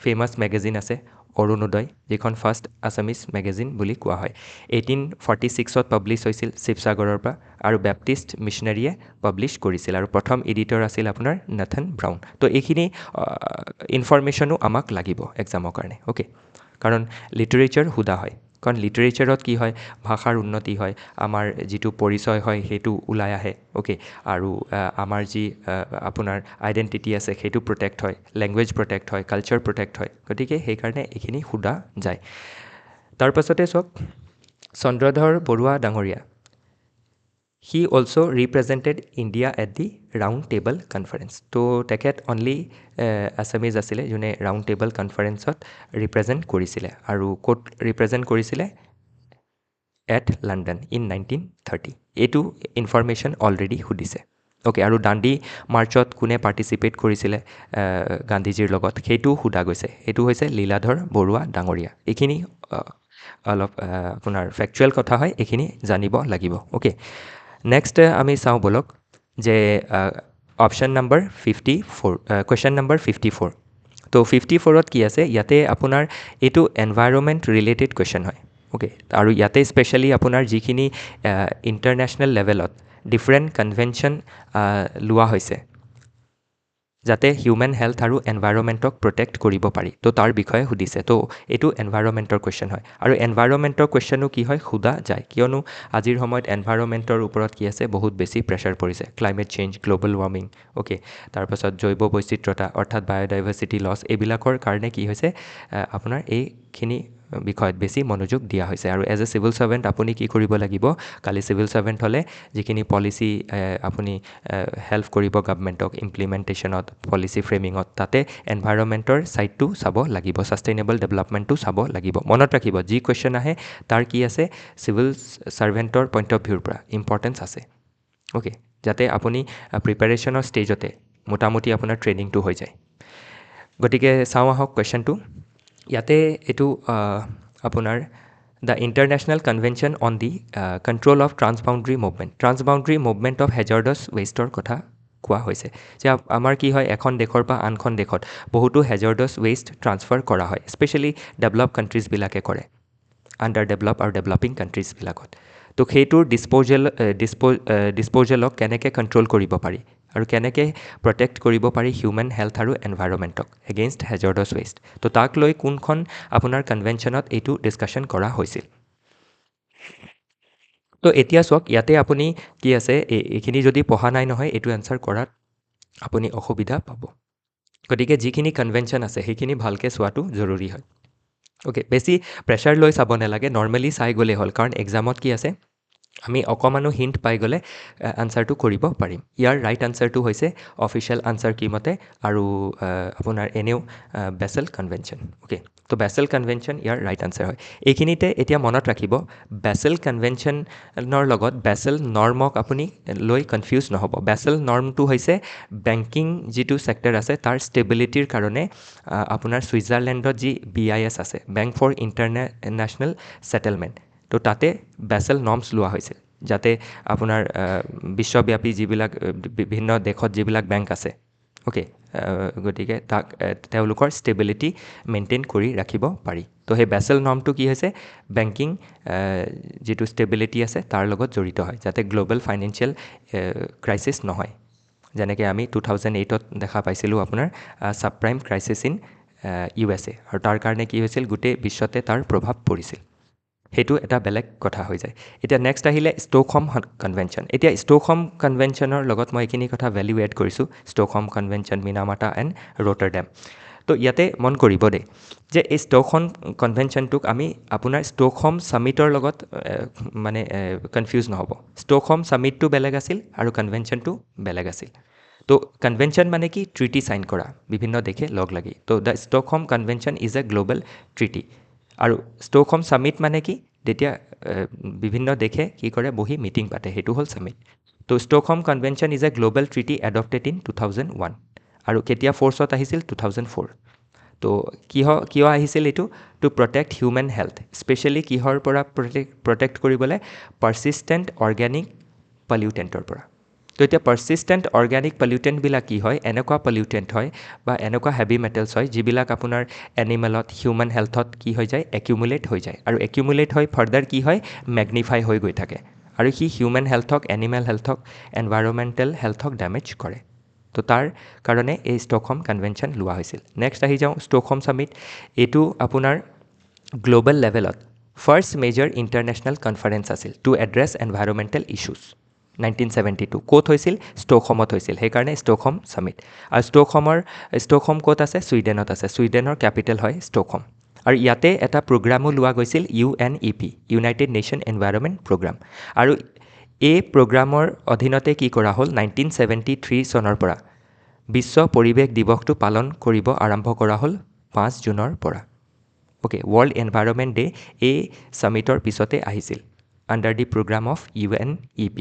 ফেমাছ মেগাজিন আছে অৰুণোদয় যিখন ফাৰ্ষ্ট আছামিজ মেগাজিন বুলি কোৱা হয় 1846ত পাব্লিছ হৈছিল শিৱসাগৰৰ পৰা আৰু বেপ্টিষ্ট মিছনেৰীয়ে পাব্লিছ কৰিছিল আৰু প্ৰথম এডিটৰ আছিল আপোনাৰ নাথান ব্ৰাউন তো এইখিনি ইনফৰমেশ্যনো আমাক লাগিব এক্সামৰ কাৰণে অ'কে কাৰণ লিটাৰেচাৰ সোধা হয় কাৰণ লিটাৰেচাৰত কি হয় ভাষাৰ উন্নতি হয় আমাৰ যিটো পৰিচয় হয় সেইটো ওলাই আহে অ'কে আৰু আমাৰ যি আপোনাৰ আইডেণ্টিটি আছে সেইটো প্ৰটেক্ট হয় লেংগুৱেজ প্ৰটেক্ট হয় কালচাৰ প্ৰটেক্ট হয় গতিকে সেইকাৰণে এইখিনি সোধা যায় তাৰ পাছতে চাওক চন্দ্ৰধৰ বৰুৱা ডাঙৰীয়া হি also' represented India at the round table conference তো তেখেত অনলি আছামিজ আছিলে যোনে ৰাউণ্ড টেবল কনফাৰেঞ্চত ৰিপ্ৰেজেণ্ট কৰিছিলে আৰু ক'ত ৰিপ্ৰেজেণ্ট কৰিছিলে এট লণ্ডন ইন 1930 এইটো ইনফৰমেশ্যন অলৰেডি সুধিছে অ'কে আৰু দাণ্ডি মাৰ্চত কোনে পাৰ্টিচিপেট কৰিছিলে গান্ধীজীৰ লগত সেইটোও সোধা গৈছে এইটো হৈছে লীলাধৰ বৰুৱা ডাঙৰীয়া এইখিনি অলপ আপোনাৰ ফেকচুৱেল কথা হয় এইখিনি জানিব লাগিব অ'কে নেক্সট আমি চাওঁ বলক যে অপশ্যন নম্বৰ 54 কুৱেশ্যন নম্বৰ 54 তো 54ত কি আছে ইয়াতে আপোনাৰ এইটো এনভাইৰনমেণ্ট ৰিলেটেড কুৱেশ্যন হয় অ'কে আৰু ইয়াতে স্পেচিয়েলি আপোনাৰ যিখিনি ইণ্টাৰনেশ্যনেল লেভেলত ডিফাৰেণ্ট কনভেনশ্যন লোৱা হৈছে যাতে হিউমেন হেল্থ আৰু এনভাইৰনমেণ্টক প্ৰটেক্ট কৰিব পাৰি তো তাৰ বিষয়ে সুধিছে তো এইটো এনভাইৰনমেণ্টৰ কুৱেশ্যন হয় আৰু এনভাইৰনমেণ্টৰ কুৱেশ্যনো কি হয় সোধা যায় কিয়নো আজিৰ সময়ত এনভাইৰনমেণ্টৰ ওপৰত কি আছে বহুত বেছি প্ৰেছাৰ পৰিছে climate change global warming okay তাৰপাছত জৈৱ বৈচিত্ৰতা অৰ্থাৎ বায়'ডাইভাৰ্চিটি লছ এইবিলাকৰ কাৰণে কি হৈছে আপোনাৰ এইখিনি বিষয়ত বেছি মনোযোগ দিয়া হৈছে আৰু এজ এ চিভিল ছাৰ্ভেণ্ট আপুনি কি কৰিব লাগিব কালি চিভিল ছাৰ্ভেণ্ট হ'লে যিখিনি পলিচি আপুনি হেল্প কৰিব গভৰ্ণমেণ্টক ইমপ্লিমেণ্টেশ্যনত পলিচি ফ্ৰেমিঙত তাতে এনভাইৰনমেণ্টৰ ছাইডটো চাব লাগিব ছাষ্টেইনেবল ডেভেলপমেণ্টটো চাব লাগিব মনত ৰাখিব যি কুৱেশ্যন আহে তাৰ কি আছে চিভিল ছাৰ্ভেণ্টৰ পইণ্ট অফ ভিউৰ পৰা ইম্পৰ্টেঞ্চ আছে অ'কে যাতে আপুনি প্ৰিপাৰেশ্যনৰ ষ্টেজতে মোটামুটি আপোনাৰ ট্ৰেইনিংটো হৈ যায় গতিকে চাওঁ আহক কুৱেশ্যনটো ইয়াতে এইটো আপোনাৰ the international convention on the control of transboundary movement of hazardous ৱেষ্টৰ কথা কোৱা হৈছে যে আমাৰ কি হয় এখন দেশৰ পৰা আনখন দেশত বহুতো হেজাৰ্ডাছ ৱেষ্ট ট্ৰান্সফাৰ কৰা হয় স্পেচিয়েলি ডেভেলপ কাণ্ট্ৰিজবিলাকে কৰে আণ্ডাৰ ডেভেলপ আৰু ডেভেলপিং কাণ্ট্ৰিজবিলাকত তো সেইটোৰ ডিছপ'জেলক কেনেকৈ কণ্ট্ৰল কৰিব পাৰি আৰু কেনেকৈ প্ৰটেক্ট কৰিব পাৰি হিউমেন হেল্থ আৰু এনভাইৰনমেণ্টক এগেইনষ্ট হেজাৰ্ডাছ ৱেষ্ট তো তাক লৈ কোনখন আপোনাৰ কনভেনশ্যনত এইটো ডিছকাশ্যন কৰা হৈছিল তো এতিয়া চাওক ইয়াতে আপুনি কি আছে এইখিনি যদি পঢ়া নাই নহয় এইটো এনচাৰ কৰাত আপুনি অসুবিধা পাব গতিকে যিখিনি কনভেনশ্যন আছে সেইখিনি ভালকৈ চোৱাটো জৰুৰী হয় অ'কে বেছি প্ৰেছাৰ লৈ চাব নালাগে নৰ্মেলি চাই গ'লেই হ'ল কাৰণ এক্সামত কি আছে আমি অকণমানো হিণ্ট পাই গ'লে আনচাৰটো কৰিব পাৰিম ইয়াৰ ৰাইট আনচাৰটো হৈছে অফিচিয়েল আনচাৰ কি মতে আৰু আপোনাৰ এনেও বেচেল কনভেনশ্যন অ'কে তো বেচেল কনভেনশ্যন ইয়াৰ ৰাইট আনচাৰ হয় এইখিনিতে এতিয়া মনত ৰাখিব বেচেল কনভেনশ্যনৰ লগত বেচেল নৰ্মক আপুনি লৈ কনফিউজ নহ'ব বেচেল নৰ্মটো হৈছে বেংকিং যিটো ছেক্টৰ আছে তাৰ ষ্টেবিলিটিৰ কাৰণে আপোনাৰ ছুইজাৰলেণ্ডত যি BIS আছে বেংক ফৰ ইণ্টাৰনেশ্যনেল ছেটেলমেণ্ট তো তাতে বেচেল নৰ্মছ লোৱা হৈছিল যাতে আপোনাৰ বিশ্বব্যাপী যিবিলাক বিভিন্ন দেশত যিবিলাক বেংক আছে অ'কে গতিকে তাক তেওঁলোকৰ ষ্টেবিলিটি মেইনটেইন কৰি ৰাখিব পাৰি তো সেই বেচেল নৰ্মটো কি হৈছে বেংকিং যিটো ষ্টেবিলিটি আছে তাৰ লগত জড়িত হয় যাতে গ্ল'বেল ফাইনেন্সিয়েল ক্ৰাইচিছ নহয় যেনেকৈ আমি 2008ত দেখা পাইছিলোঁ আপোনাৰ ছাবপ্ৰাইম ক্ৰাইচিছ ইন USA আৰু তাৰ কাৰণে কি হৈছিল গোটেই বিশ্বতে তাৰ প্ৰভাৱ পৰিছিল সেইটো এটা বেলেগ কথা হৈ যায় এতিয়া নেক্সট আহিলে ষ্টকহোম কনভেনশ্যন এতিয়া ষ্টকহোম কনভেনশ্যনৰ লগত মই এইখিনি কথা ভেলিউ এড কৰিছোঁ ষ্টকহোম কনভেনশ্যন মিনামাটা এণ্ড ৰটাৰডেম তো ইয়াতে মন কৰিব দেই যে এই ষ্টকহোম কনভেনশ্যনটোক আমি আপোনাৰ ষ্টকহোম ছামিটৰ লগত মানে কনফিউজ নহ'ব ষ্টকহোম ছামিটটো বেলেগ আছিল আৰু কনভেনশ্যনটো বেলেগ আছিল তো কনভেনশ্যন মানে কি ট্ৰিটি ছাইন কৰা বিভিন্ন দেশে লগ লাগি তো the Stockholm convention is a global treaty আৰু ষ্টকহোম ছামিট মানে কি যেতিয়া বিভিন্ন দেশে কি কৰে বহি মিটিং পাতে সেইটো হ'ল ছামিট তো Stockholm convention is a global treaty adopted in 2001 আৰু কেতিয়া ফ'ৰ্চত আহিছিল 2004 তো কিয় আহিছিল এইটো to protect human health specially কিহৰ পৰা প্ৰটেক্ট কৰিবলৈ পাৰ্চিষ্টেণ্ট অৰ্গেনিক পলিউটেণ্টৰ পৰা তো এতিয়া পাৰ্চিষ্টেণ্ট অৰ্গেনিক পলিউটেণ্টবিলাক কি হয় এনেকুৱা পলিউটেণ্ট হয় বা এনেকুৱা হেভি মেটেলছ হয় যিবিলাক আপোনাৰ এনিমেলত হিউমেন হেল্থত কি হৈ যায় একিউমুলেট হৈ যায় আৰু একিউমুলেট হৈ ফাৰ্ডাৰ কি হয় মেগনিফাই হৈ গৈ থাকে আৰু সি হিউমেন হেল্থক এনিমেল হেল্থক এনভাইৰমেণ্টেল হেল্থক ডেমেজ কৰে তো তাৰ কাৰণে এই ষ্টকহোম কনভেনশ্যন লোৱা হৈছিল নেক্সট আহি যাওঁ ষ্টকহোম ছামিট এইটো আপোনাৰ গ্ল'বেল লেভেলত ফাৰ্ষ্ট মেজৰ ইণ্টাৰনেশ্যনেল কনফাৰেঞ্চ আছিল টু এড্ৰেছ এনভাইৰমেণ্টেল ইছ্যুজ 1972 ক'ত হৈছিল ষ্টকহোমত হৈছিল সেইকাৰণে ষ্টকহোম ছামিট আৰু ষ্টকহোম ক'ত আছে ছুইডেনত আছে ছুইডেনৰ কেপিটেল হয় ষ্টকহোম আৰু ইয়াতে এটা প্ৰগ্ৰামো লোৱা গৈছিল UNEP United Nation Environment Programme আৰু এই প্ৰগ্ৰামৰ অধীনতে কি কৰা হ'ল 1973 চনৰ পৰা বিশ্ব পৰিৱেশ দিৱসটো পালন কৰিব আৰম্ভ কৰা হ'ল 5 জুনৰ পৰা অ'কে ৱৰ্ল্ড এনভাইৰনমেণ্ট ডে এই ছামিটৰ পিছতে আহিছিল under the programme of UNEP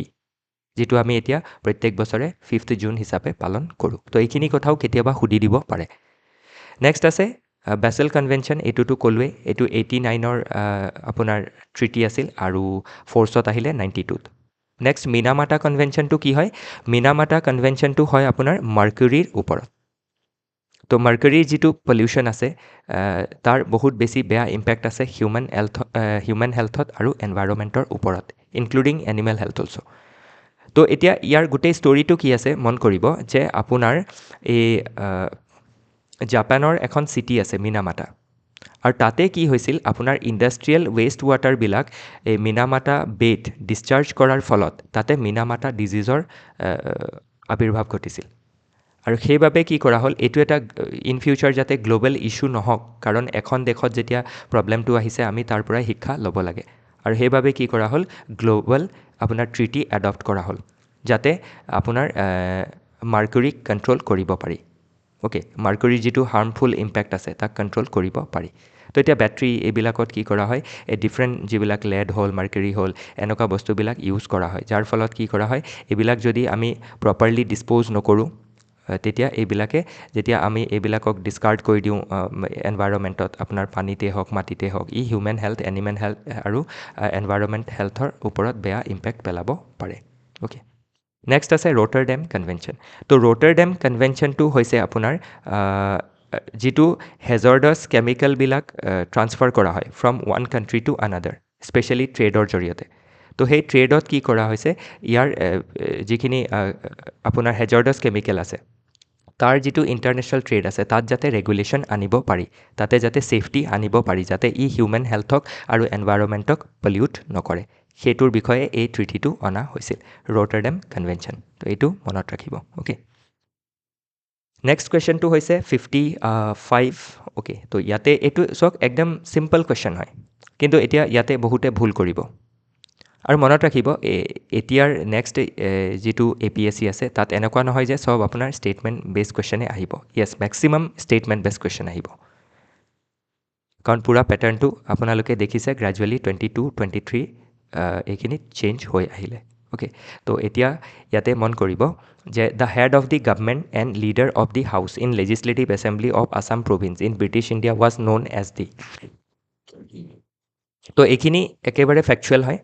যিটো আমি এতিয়া প্ৰত্যেক বছৰে 5th জুন হিচাপে পালন কৰোঁ তো এইখিনি কথাও কেতিয়াবা সুধি দিব পাৰে নেক্সট আছে বেছেল কনভেনশ্যন এইটোতো ক'লোৱেই এইটো 89ৰ আপোনাৰ ট্ৰিটি আছিল আৰু ফ'ৰ্চত আহিলে 92ত নেক্সট মিনামাটা কনভেনশ্যনটো কি হয় মিনামাটা কনভেনশ্যনটো হয় আপোনাৰ মাৰ্কুৰীৰ ওপৰত তো মাৰ্কুৰীৰ যিটো পলিউশ্যন আছে তাৰ বহুত বেছি বেয়া ইম্পেক্ট আছে হিউমেন হেল্থত আৰু এনভাইৰমেণ্টৰ ওপৰত ইনক্লুডিং এনিমেল হেল্থ অলছ' তো এতিয়া ইয়াৰ গোটেই ষ্টৰিটো কি আছে মন কৰিব যে আপোনাৰ এই জাপানৰ এখন চিটি আছে মিনামাটা আৰু তাতে কি হৈছিল আপোনাৰ ইণ্ডাষ্ট্ৰিয়েল ৱেষ্ট ৱাটাৰবিলাক এই মিনামাটা বেত ডিছচাৰ্জ কৰাৰ ফলত তাতে মিনামাটা ডিজিজৰ আৱিৰ্ভাৱ ঘটিছিল আৰু সেইবাবে কি কৰা হ'ল এইটো এটা ইন ফিউচাৰ যাতে গ্ল'বেল ইছ্যু নহওক কাৰণ এখন দেশত যেতিয়া প্ৰব্লেমটো আহিছে আমি তাৰ পৰাই শিক্ষা ল'ব লাগে আৰু সেইবাবে কি কৰা হ'ল গ্ল'বেল আপোনাৰ ট্ৰিটি এডপ্ট কৰা হ'ল যাতে আপোনাৰ মাৰ্কুৰীক কণ্ট্ৰল কৰিব পাৰি অ'কে মাৰ্কুৰীৰ যিটো হাৰ্মফুল ইম্পেক্ট আছে তাক কণ্ট্ৰল কৰিব পাৰি তো এতিয়া বেটাৰী এইবিলাকত কি কৰা হয় এই ডিফাৰেণ্ট যিবিলাক লেড হ'ল মাৰ্কুৰী হ'ল এনেকুৱা বস্তুবিলাক ইউজ কৰা হয় যাৰ ফলত কি কৰা হয় এইবিলাক যদি আমি প্ৰপাৰলি ডিছপ'জ নকৰোঁ তেতিয়া এইবিলাকে যেতিয়া আমি এইবিলাকক ডিছকাৰ্ড কৰি দিওঁ এনভাইৰমেণ্টত আপোনাৰ পানীতে হওক মাটিতে হওক ই হিউমেন হেল্থ এনিমেল হেল্থ আৰু এনভাইৰমেণ্ট হেল্থৰ ওপৰত বেয়া ইম্পেক্ট পেলাব পাৰে অ'কে নেক্সট আছে ৰটাৰডেম কনভেনশ্যন তো ৰটাৰডেম কনভেনশ্যনটো হৈছে আপোনাৰ যিটো হেজাৰ্ডাছ কেমিকেলবিলাক ট্ৰান্সফাৰ কৰা হয় from one country to another specially ট্ৰেডৰ জৰিয়তে তো সেই ট্ৰেডত কি কৰা হৈছে ইয়াৰ যিখিনি আপোনাৰ হেজাৰ্ডাছ কেমিকেল আছে তাৰ যিটো ইণ্টাৰনেশ্যনেল ট্ৰেড আছে তাত যাতে ৰেগুলেশ্যন আনিব পাৰি তাতে যাতে ছেফটি আনিব পাৰি যাতে ই হিউমেন হেল্থক আৰু এনভাইৰমেণ্টক পলিউট নকৰে সেইটোৰ বিষয়ে এই ট্ৰিটিটো অনা হৈছিল ৰটাৰডেম কনভেনশ্যন তো এইটো মনত ৰাখিব অ'কে নেক্সট কুৱেশ্যনটো হৈছে 55 অ'কে তো ইয়াতে এইটো চাওক একদম চিম্পল কুৱেশ্যন হয় কিন্তু এতিয়া ইয়াতে বহুতে ভুল কৰিব আৰু মনত ৰাখিব এতিয়াৰ নেক্সট যিটো APSC আছে তাত এনেকুৱা নহয় যে চব আপোনাৰ ষ্টেটমেণ্ট বেছ কুৱেশ্যনে আহিব য়েছ মেক্সিমাম ষ্টেটমেণ্ট বেছ কুৱেশ্যন আহিব কাৰণ পূৰা পেটাৰ্ণটো আপোনালোকে দেখিছে গ্ৰেজুৱেলি 22, 23 এইখিনিত চেঞ্জ হৈ আহিলে অ'কে তো এতিয়া ইয়াতে মন কৰিব যে the head of the government and leader of the house in legislative assembly of Assam province in British India was known as the তো এইখিনি একেবাৰে ফেক্সুৱেল হয়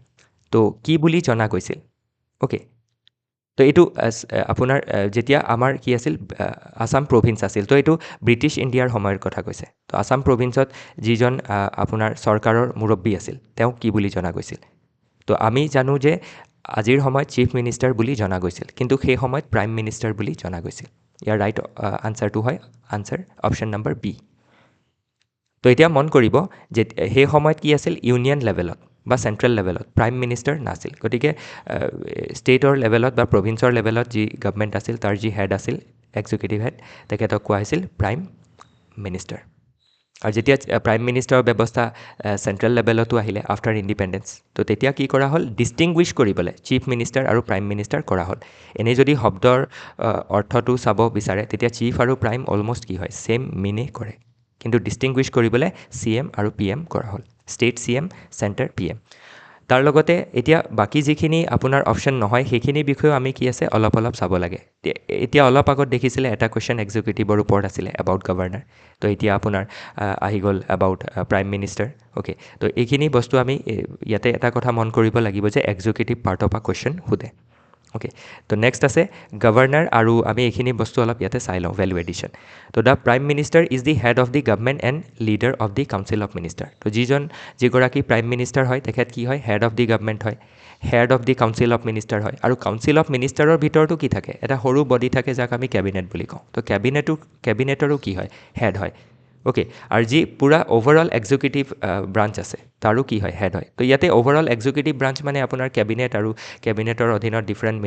তো কি বুলি জনা গৈছিল অ'কে তো এইটো আপোনাৰ যেতিয়া আমাৰ কি আছিল আছাম প্ৰভিন্স আছিল তো এইটো ব্ৰিটিছ ইণ্ডিয়াৰ সময়ৰ কথা কৈছে তো আছাম প্ৰভিন্সত যিজন আপোনাৰ চৰকাৰৰ মুৰব্বী আছিল তেওঁ কি বুলি জনা গৈছিল তো আমি জানো যে আজিৰ সময়ত চিফ মিনিষ্টাৰ বুলি জনা গৈছিল কিন্তু সেই সময়ত প্ৰাইম মিনিষ্টাৰ বুলি জনা গৈছিল ইয়াৰ ৰাইট আনচাৰটো হয় আনচাৰ অপশ্যন নম্বৰ বি তো এতিয়া মন কৰিব যে সেই সময়ত কি আছিল ইউনিয়ন লেভেলত বা চেণ্ট্ৰেল লেভেলত প্ৰাইম মিনিষ্টাৰ নাছিল গতিকে ষ্টেটৰ লেভেলত বা প্ৰভিন্সৰ লেভেলত যি গভৰ্ণমেণ্ট আছিল তাৰ যি হেড আছিল এক্সিকিউটিভ হেড তেখেতক কোৱা হৈছিল প্ৰাইম মিনিষ্টাৰ আৰু যেতিয়া প্ৰাইম মিনিষ্টাৰৰ ব্যৱস্থা চেণ্ট্ৰেল লেভেলতো আহিলে আফটাৰ ইণ্ডিপেণ্ডেঞ্চ তো তেতিয়া কি কৰা হ'ল ডিষ্টিংগুইছ কৰিবলৈ চিফ মিনিষ্টাৰ আৰু প্ৰাইম মিনিষ্টাৰ কৰা হ'ল এনেই যদি শব্দৰ অৰ্থটো চাব বিচাৰে তেতিয়া চিফ আৰু প্ৰাইম অলমষ্ট কি হয় ছেইম মিনে কৰে কিন্তু ডিষ্টিংগুইছ কৰিবলৈ CM আৰু PM কৰা হ'ল ষ্টেট CM চেণ্টাৰ PM তাৰ লগতে এতিয়া বাকী যিখিনি আপোনাৰ অপশ্যন নহয় সেইখিনি বিষয়েও আমি কি আছে অলপ চাব লাগে এতিয়া অলপ আগত দেখিছিলে এটা কুৱেশ্যন এক্সিকিউটিভৰ ওপৰত আছিলে এবাউট গভৰ্ণাৰ তো এতিয়া আপোনাৰ আহি গ'ল এবাউট প্ৰাইম মিনিষ্টাৰ অ'কে তো এইখিনি বস্তু আমি ইয়াতে এটা কথা মন কৰিব লাগিব যে এক্সিকিউটিভ পাৰ্টৰ পৰা কুৱেশ্যন সোধে অ'কে তো নেক্সট আছে গভৰ্ণাৰ আৰু আমি এইখিনি বস্তু অলপ ইয়াতে চাই লওঁ ভেলু এডিশ্যন তো the prime minister is the head of the government and leader of the council of minister তো যিগৰাকী প্ৰাইম মিনিষ্টাৰ হয় তেখেত কি হয় হেড অফ দি গভৰ্ণমেণ্ট হয় head of the council of minister হয় আৰু কাউন্সিল অফ মিনিষ্টাৰৰ ভিতৰতো কি থাকে এটা সৰু বডি থাকে যাক আমি কেবিনেট বুলি কওঁ তো কেবিনেটৰো কি হয় হেড হয় অ'কে আৰু যি পূৰা অভাৰঅল এক্সিকিউটিভ ব্ৰাঞ্চ আছে তাৰো কি হয় হেড হয় তো ইয়াতে অভাৰঅল এক্সিকিউটিভ ব্ৰাঞ্চ মানে আপোনাৰ কেবিনেট আৰু কেবিনেটৰ অধীনত ডিফাৰেণ্ট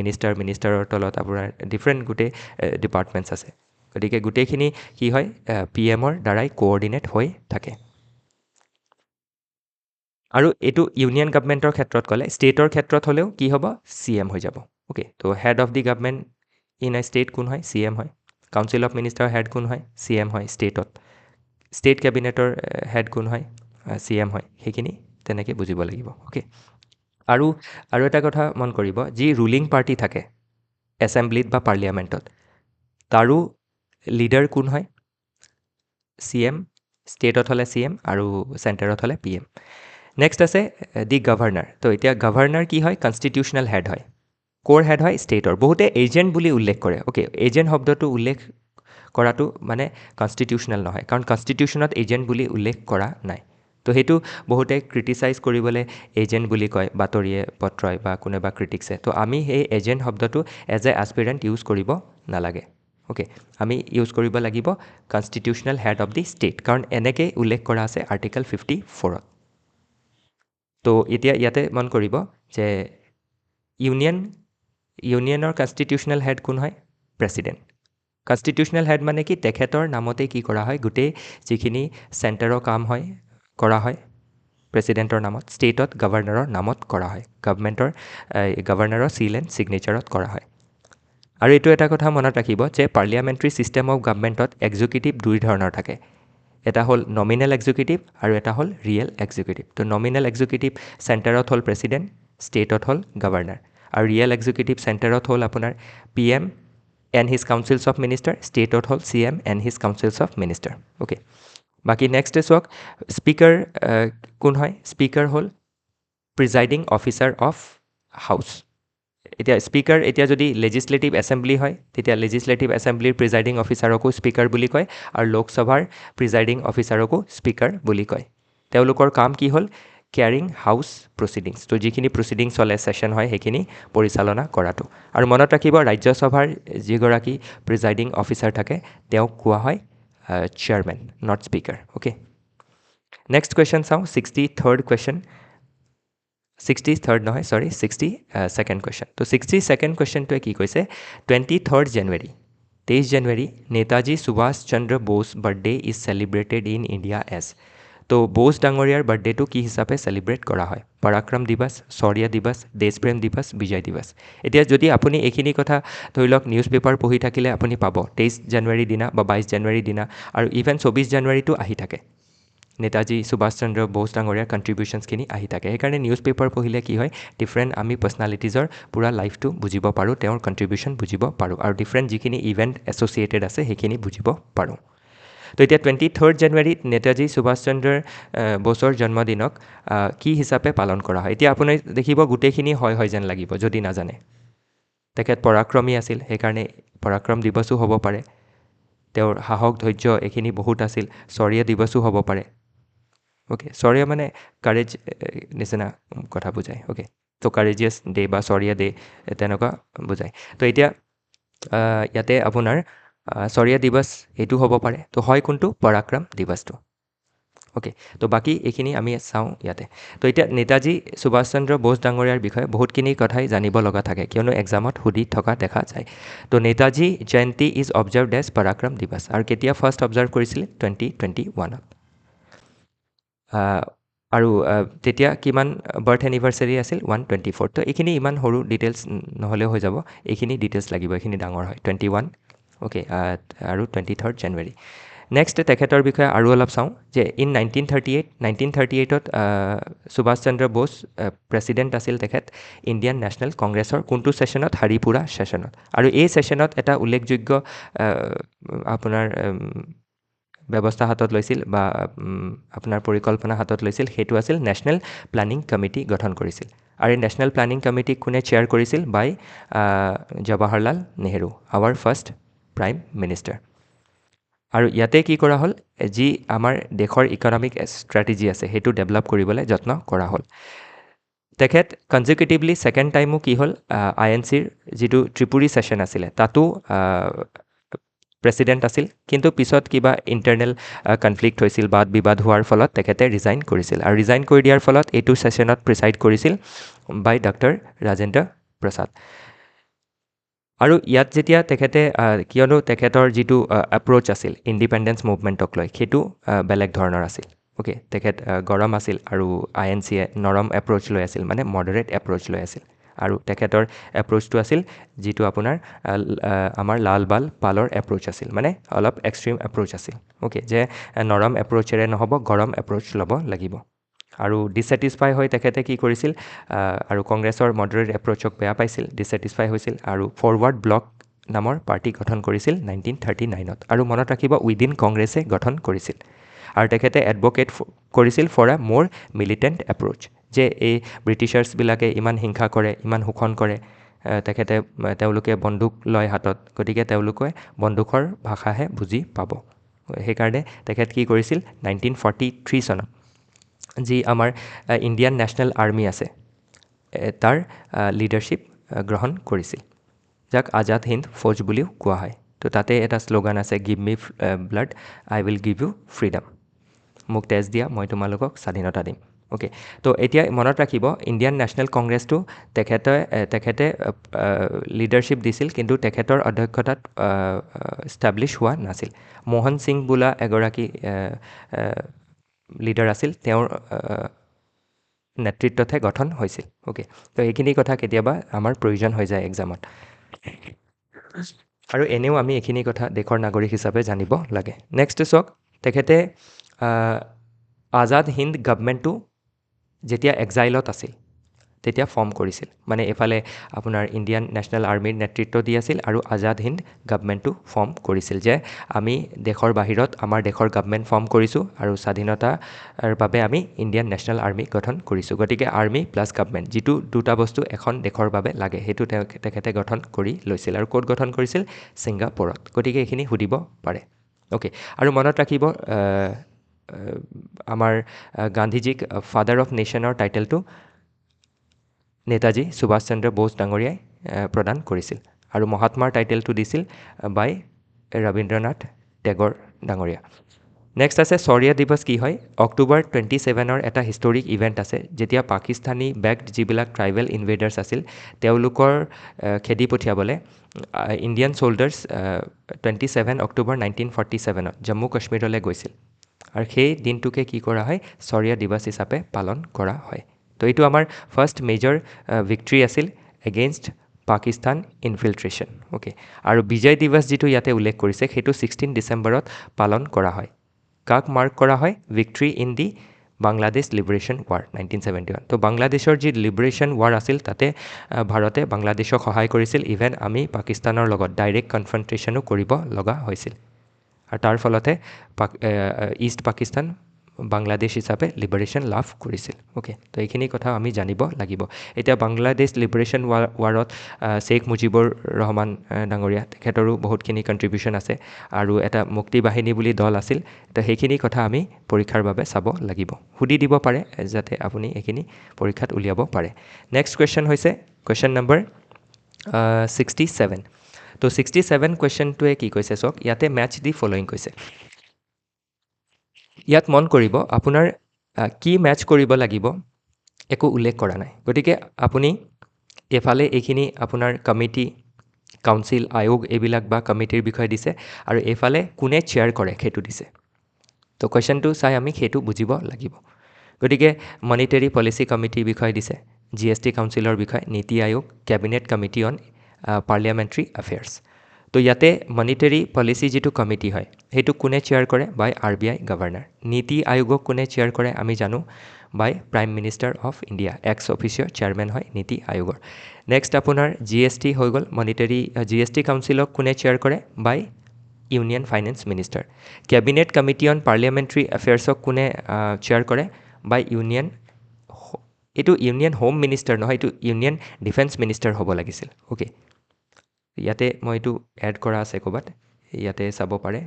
মিনিষ্টাৰৰ তলত আপোনাৰ ডিফাৰেণ্ট গোটেই ডিপাৰ্টমেণ্টছ আছে গতিকে গোটেইখিনি কি হয় PMৰ দ্বাৰাই কোঅৰ্ডিনেট হৈ থাকে আৰু এইটো ইউনিয়ন গভৰ্ণমেণ্টৰ ক্ষেত্ৰত ক'লে ষ্টেটৰ ক্ষেত্ৰত হ'লেও কি হ'ব CM হৈ যাব অ'কে তো head of the government in a state কোন হয় CM হয় কাউন্সিল অফ মিনিষ্টাৰ হেড কোন হয় CM হয় ষ্টেটত ষ্টেট কেবিনেটৰ হেড কোন হয় CM হয় সেইখিনি তেনেকৈ বুজিব লাগিব অ'কে আৰু এটা কথা মন কৰিব যি ৰুলিং পাৰ্টি থাকে এছেম্বলিত বা পাৰ্লিয়ামেণ্টত তাৰো লিডাৰ কোন হয় CM ষ্টেটত হ'লে CM আৰু চেণ্টাৰত হ'লে PM নেক্সট আছে দি গভৰ্ণাৰ তো এতিয়া গভৰ্ণাৰ কি হয় কনষ্টিটিউচনেল হেড হয় ক'ৰ হেড হয় ষ্টেটৰ বহুতে এজেণ্ট বুলি উল্লেখ কৰে অ'কে এজেণ্ট শব্দটো উল্লেখ কৰাটো মানে কনষ্টিটিউচনেল নহয় কাৰণ কনষ্টিটিউচনত এজেণ্ট বুলি উল্লেখ কৰা নাই তো সেইটো বহুতে ক্ৰিটিচাইজ কৰিবলৈ এজেণ্ট বুলি কয় বাতৰিয়ে পত্ৰই বা কোনোবা ক্ৰিটিক্সে তো আমি সেই এজেণ্ট শব্দটো এজ এ এছপিৰেণ্ট ইউজ কৰিব নালাগে অ'কে আমি ইউজ কৰিব লাগিব constitutional head of the state কাৰণ এনেকৈ উল্লেখ কৰা আছে আৰ্টিকল 54ত তো এতিয়া ইয়াতে মন কৰিব যে ইউনিয়নৰ কনষ্টিটিউচনেল হেড কোন হয় প্ৰেছিডেণ্ট কনষ্টিটিউচনেল হেড মানে কি তেখেতৰ নামতেই কি কৰা হয় গোটেই যিখিনি চেণ্টাৰৰ কাম হয় কৰা হয় প্ৰেছিডেণ্টৰ নামত ষ্টেটত গভৰ্ণৰৰ নামত কৰা হয় গভৰ্ণৰৰ চিল এণ্ড ছিগনেচাৰত কৰা হয় আৰু এইটো এটা কথা মনত ৰাখিব যে পাৰ্লিয়ামেণ্টাৰী ছিষ্টেম অফ গভৰ্ণমেণ্টত এক্সিকিউটিভ দুই ধৰণৰ থাকে এটা হ'ল নমিনেল এক্সিকিউটিভ আৰু এটা হ'ল ৰিয়েল এক্সিকিউটিভ তো নমিনেল এক্সিকিউটিভ চেণ্টাৰত হ'ল প্ৰেছিডেণ্ট ষ্টেটত হ'ল গভৰ্ণৰ আৰু ৰিয়েল এক্সিকিউটিভ চেণ্টাৰত হ'ল আপোনাৰ PM and his councils of minister ষ্টেটত হ'ল CM and his councils of minister okay বাকী নেক্সট চাওক স্পীকাৰ কোন হয় স্পীকাৰ হ'ল প্ৰিজাইডিং অফিচাৰ অফ হাউচ এতিয়া স্পীকাৰ এতিয়া যদি লেজিছলেটিভ এছেম্বলি হয় তেতিয়া লেজিছলেটিভ এছেম্বলিৰ প্ৰিজাইডিং অফিচাৰকো স্পীকাৰ বুলি কয় আৰু লোকসভাৰ প্ৰিজাইডিং অফিচাৰকো স্পীকাৰ বুলি কয় তেওঁলোকৰ কাম কি হ'ল কেয়াৰিং হাউচ প্ৰচিডিংছ তো যিখিনি প্ৰচিডিংছ চলে ছেশ্যন হয় সেইখিনি পৰিচালনা কৰাটো আৰু মনত ৰাখিব ৰাজ্যসভাৰ যিগৰাকী প্ৰিজাইডিং অফিচাৰ থাকে তেওঁক কোৱা হয় chairman not speaker okay next question চাওঁ 63rd কুৱেশ্যন 62nd কুৱেশ্যন তো 62nd কুৱেশ্যনটোৱে কি কৈছে 23rd January 23 January Netaji Subhash Chandra Bose birthday is celebrated in India as তো বোস ডাঙৰীয়াৰ বাৰ্থডেটো কি হিচাপে চেলিব্ৰেট কৰা হয় পৰাক্ৰম দিৱস শৌৰ্য দিৱস দেশপ্ৰেম দিৱস বিজয় দিৱস এতিয়া যদি আপুনি এইখিনি কথা ধৰি লওক নিউজ পেপাৰ পঢ়ি থাকিলে আপুনি পাব 23 জানুৱাৰীৰ দিনা বা 22 জানুৱাৰীৰ দিনা আৰু ইভেন 24 জানুৱাৰীটো আহি থাকে নেতাজী সুভাষ চন্দ্ৰ বোস ডাঙৰীয়াৰ কণ্ট্ৰিবিউশ্যনছখিনি আহি থাকে সেইকাৰণে নিউজ পেপাৰ পঢ়িলে কি হয় ডিফাৰেণ্ট আমি পাৰ্চনেলিটিজৰ পূৰা লাইফটো বুজিব পাৰোঁ তেওঁৰ কণ্ট্ৰিবিউশ্যন বুজিব পাৰোঁ আৰু ডিফাৰেণ্ট যিখিনি ইভেণ্ট এছ'চিয়েটেড আছে সেইখিনি বুজিব পাৰোঁ তো এতিয়া 23rd জানুৱাৰীত নেতাজী সুভাষ চন্দ্ৰ বোসৰ জন্মদিনক কি হিচাপে পালন কৰা হয় এতিয়া আপুনি দেখিব গোটেইখিনি হয় যেন লাগিব যদি নাজানে তেখেত পৰাক্ৰমী আছিল সেইকাৰণে পৰাক্ৰম দিৱসো হ'ব পাৰে তেওঁৰ সাহস ধৈৰ্য এইখিনি বহুত আছিল শৌৰ্য দিৱসো হ'ব পাৰে অ'কে শৌৰ্য মানে কাৰেজ নিচিনা কথা বুজায় অ'কে তো কাৰেজিয়াছ ডে বা শৌৰ্য ডে তেনেকুৱা বুজায় তো এতিয়া ইয়াতে আপোনাৰ শৌৰ্য দিৱস এইটো হ'ব পাৰে তো হয় কোনটো পৰাক্ৰম দিৱসটো ওকে, তো বাকী এইখিনি আমি চাওঁ ইয়াতে। তো এতিয়া নেতাজী সুভাষ চন্দ্ৰ বোস ডাঙৰীয়াৰ বিষয়ে বহুতখিনি কথাই জানিব লগা থাকে, কিয়নো এক্সামত সুধি থকা দেখা যায়। তো নেতাজী জয়ন্তী ইজ অবজাৰ্ভড এজ পৰাক্ৰম দিৱস, আৰু কেতিয়া ফাৰ্ষ্ট অবজাৰ্ভ কৰিছিলে? 2021ত। আৰু তেতিয়া কিমান বাৰ্থ এনিভাৰ্চাৰী আছিল? 124। তো এইখিনি ইমান সৰু ডিটেইলছ নহ'লেও হৈ যাব, এইখিনি ডিটেইলছ লাগিব, এইখিনি ডাঙৰ হয়। 21, অ'কে, আৰু 23rd জানুৱাৰী। নেক্সট তেখেতৰ বিষয়ে আৰু অলপ চাওঁ যে ইন 1938ত সুভাষ চন্দ্ৰ বোস প্ৰেছিডেণ্ট আছিল তেখেত ইণ্ডিয়ান নেশ্যনেল কংগ্ৰেছৰ কোনটো ছেশ্যনত? হাৰিপুৰা ছেশ্যনত। আৰু এই ছেশ্যনত এটা উল্লেখযোগ্য আপোনাৰ ব্যৱস্থা হাতত লৈছিল বা আপোনাৰ পৰিকল্পনা হাতত লৈছিল, সেইটো আছিল নেশ্যনেল প্লেনিং কমিটি গঠন কৰিছিল। আৰু এই নেশ্যনেল প্লেনিং কমিটিক কোনে চেয়াৰ কৰিছিল? By Jawaharlal Nehru, our first prime minister. আৰু ইয়াতে কি কৰা হ'ল? যি আমাৰ দেশৰ ইকনমিক ষ্ট্ৰেটেজি আছে সেইটো ডেভেলপ কৰিবলৈ যত্ন কৰা হ'ল। তেখেত কনজিকিউটিভলি ছেকেণ্ড টাইমো কি হ'ল? INCৰ যিটো ত্ৰিপুৰী ছেশ্যন আছিলে তাতো প্ৰেছিডেণ্ট আছিল, কিন্তু পিছত কিবা ইণ্টাৰনেল কনফ্লিক্ট হৈছিল, বাদ বিবাদ হোৱাৰ ফলত তেখেতে ৰিজাইন কৰিছিল। আৰু ৰিজাইন কৰি দিয়াৰ ফলত এইটো ছেশ্যনত প্ৰিচাইড কৰিছিল বাই ডক্টৰ ৰাজেন্দ্ৰ প্ৰসাদ। আৰু ইয়াত যেতিয়া তেখেতে কিয়নো তেখেতৰ যিটো এপ্ৰ'চ আছিল ইণ্ডিপেণ্ডেঞ্চ মুভমেণ্টক লৈ, সেইটো বেলেগ ধৰণৰ আছিল। অ'কে, তেখেত গৰম আছিল আৰু INCয়ে নৰম এপ্ৰ'চ লৈ আছিল, মানে মডাৰেট এপ্ৰ'চ লৈ আছিল। আৰু তেখেতৰ এপ্ৰ'চটো আছিল যিটো আপোনাৰ আমাৰ লাল বাল পালৰ এপ্ৰ'চ আছিল, মানে অলপ এক্সট্ৰিম এপ্ৰ'চ আছিল। অ'কে, যে নৰম এপ্ৰ'চেৰে নহ'ব, গৰম এপ্ৰ'চ ল'ব লাগিব। আৰু ডিছেটিছফাই হৈ তেখেতে কি কৰিছিল? আৰু কংগ্ৰেছৰ মডাৰেট এপ্ৰ'চক বেয়া পাইছিল, ডিছেটিছফাই হৈছিল আৰু ফৰৱাৰ্ড ব্লক নামৰ পাৰ্টি গঠন কৰিছিল 1939ত। আৰু মনত ৰাখিব, উইদিন কংগ্ৰেছে গঠন কৰিছিল। আৰু তেখেতে এডভকেট কৰিছিল ফৰ এ মোৰ মিলিটেণ্ট এপ্ৰ'চ, যে এই ব্ৰিটিছাৰ্ছবিলাকে ইমান হিংসা কৰে, ইমান শোষণ কৰে, তেওঁলোকে বন্দুক লয় হাতত, গতিকে তেওঁলোকে বন্দুকৰ ভাষাহে বুজি পাব। সেইকাৰণে তেখেত কি কৰিছিল? 1943 চনত যি আমাৰ ইণ্ডিয়ান নেশ্যনেল আৰ্মি আছে তাৰ লিডাৰশ্বিপ গ্ৰহণ কৰিছিল, যাক আজাদ হিন্দ ফৌজ বুলিও কোৱা হয়। তো তাতে এটা শ্লোগান আছে, give me blood I will give you freedom. মোক তেজ দিয়া, মই তোমালোকক স্বাধীনতা দিম। অ'কে, তো এতিয়া মনত ৰাখিব, ইণ্ডিয়ান নেশ্যনেল কংগ্ৰেছটো তেখেতে লিডাৰশ্বিপ দিছিল, কিন্তু তেখেতৰ অধ্যক্ষতাত ষ্টাব্লিছ হোৱা নাছিল। মোহন সিং বোলা এগৰাকী লিডাৰ আছিল, তেওঁৰ নেতৃত্বতহে গঠন হৈছিল। অ'কে, তো এইখিনি কথা কেতিয়াবা আমাৰ প্ৰয়োজন হৈ যায় এক্সামত। আৰু এনেও আমি এইখিনি কথা দেশৰ নাগৰিক হিচাপে জানিব লাগে। নেক্সট চাওক, তেখেতে আজাদ হিন্দ গভৰ্ণমেণ্টটো যেতিয়া এক্সাইলত আছিল তেতিয়া ফৰ্ম কৰিছিল, মানে এইফালে আপোনাৰ ইণ্ডিয়ান নেশ্যনেল আৰ্মিৰ নেতৃত্ব দি আছিল আৰু আজাদ হিন্দ গভৰ্ণমেণ্টটো ফৰ্ম কৰিছিল, যে আমি দেশৰ বাহিৰত আমাৰ দেশৰ গভৰ্ণমেণ্ট ফৰ্ম কৰিছোঁ আৰু স্বাধীনতাৰ বাবে আমি ইণ্ডিয়ান নেশ্যনেল আৰ্মি গঠন কৰিছোঁ। গতিকে আৰ্মি প্লাছ গভৰ্ণমেণ্ট, যিটো দুটা বস্তু এখন দেশৰ বাবে লাগে, সেইটো তেখেতে গঠন কৰি লৈছিল। আৰু ক'ত গঠন কৰিছিল? ছিংগাপুৰত। গতিকে এইখিনি সুধিব পাৰে। অ'কে, আৰু মনত ৰাখিব, আমাৰ গান্ধীজীক ফাদাৰ অফ নেশ্যনৰ টাইটেলটো নেতাজী সুভাষ চন্দ্ৰ বোস ডাঙৰীয়াই প্ৰদান কৰিছিল। আৰু মহাত্মাৰ টাইটেলটো দিছিল বাই ৰবীন্দ্ৰনাথ টেগৰ ডাঙৰীয়া। নেক্সট আছে শৌৰ্য দিৱস কি হয়? অক্টোবৰ 27ৰ এটা হিষ্টৰিক ইভেণ্ট আছে, যেতিয়া পাকিস্তানী বেকড যিবিলাক ট্ৰাইবেল ইনভেডাৰ্ছ আছিল, তেওঁলোকৰ খেদি পঠিয়াবলৈ ইণ্ডিয়ান ছ'ল্ডাৰ্ছ 27 অক্টোবৰ 1947ত জম্মু কাশ্মীৰলৈ গৈছিল। আৰু সেই দিনটোকে কি কৰা হয়? শৌৰ্য দিৱস হিচাপে পালন কৰা হয়। তো এইটো আমাৰ ফাৰ্ষ্ট মেজৰ ভিক্টৰী আছিল এগেইনষ্ট পাকিস্তান ইনফিল্ট্ৰেশ্যন। অ'কে, আৰু বিজয় দিৱস যিটো ইয়াতে উল্লেখ কৰিছে, সেইটো 16 ডিচেম্বৰত পালন কৰা হয়। কাক মাৰ্ক কৰা হয়? Victory in the Bangladesh liberation war 1971। তো বাংলাদেশৰ যি লিবাৰেশ্যন ৱাৰ আছিল, তাতে ভাৰতে বাংলাদেশক সহায় কৰিছিল, ইভেন আমি পাকিস্তানৰ লগত ডাইৰেক্ট কনফ্ৰণ্টেশ্যনো কৰিব লগা হৈছিল। আৰু তাৰ ফলতে ইষ্ট পাকিস্তান বাংলাদেশ হিচাপে লিবাৰেশ্যন লাভ কৰিছিল। অ'কে, তো এইখিনি কথা আমি জানিব লাগিব। এতিয়া বাংলাদেশ লিবাৰেশ্যন ৱাৰত শ্বেখ মুজিবুৰ ৰহমান ডাঙৰীয়া, তেখেতৰো বহুতখিনি কণ্ট্ৰিবিউশ্যন আছে, আৰু এটা মুক্তি বাহিনী বুলি দল আছিল। তো সেইখিনি কথা আমি পৰীক্ষাৰ বাবে চাব লাগিব। সুধি দিব পাৰে, যাতে আপুনি এইখিনি পৰীক্ষাত উলিয়াব পাৰে। নেক্সট কুৱেশ্যন হৈছে কুৱেশ্যন নম্বৰ 67। তো 67 কুৱেশ্যনটোৱে কি কৈছে চাওক, ইয়াতে মেটচ দি ফলোয়িং কৈছে। ইয়াত মন কৰিব আপোনাৰ কি মেচ কৰিব লাগিব একো উল্লেখ কৰা নাই গতিকে আপুনি এফালে এইখিনি আপোনাৰ কমিটি কাউন্সিল আয়োগ এইবিলাক বা কমিটিৰ বিষয়ে দিছে আৰু এইফালে কোনে চেয়াৰ কৰে সেইটো দিছে তো কুৱেশ্যনটো চাই আমি সেইটো বুজিব লাগিব গতিকে মনিটাৰী পলিচি কমিটিৰ বিষয়ে দিছে GST কাউন্সিলৰ বিষয়ে নীতি আয়োগ cabinet committee on parliamentary affairs তো ইয়াতে মনিটাৰী পলিচি যিটো কমিটি হয় সেইটো কোনে চেয়াৰ কৰে বাই RBI গভৰ্ণৰ নীতি আয়োগক কোনে চেয়াৰ কৰে আমি জানো by prime minister of India ex official chairman হয় নীতি আয়োগৰ নেক্সট আপোনাৰ GST হৈ গ'ল মনিটাৰী GST কাউন্সিলক কোনে চেয়াৰ কৰে by union finance minister cabinet committee on parliamentary এফেয়াৰ্ছক কোনে চেয়াৰ কৰে বাই এইটো ইউনিয়ন হোম মিনিষ্টাৰ নহয় এইটো ইউনিয়ন ডিফেন্স মিনিষ্টাৰ হ'ব লাগিছিল অ'কে ইয়াতে মই এইটো এড কৰা আছে ক'ৰবাত ইয়াতে চাব পাৰে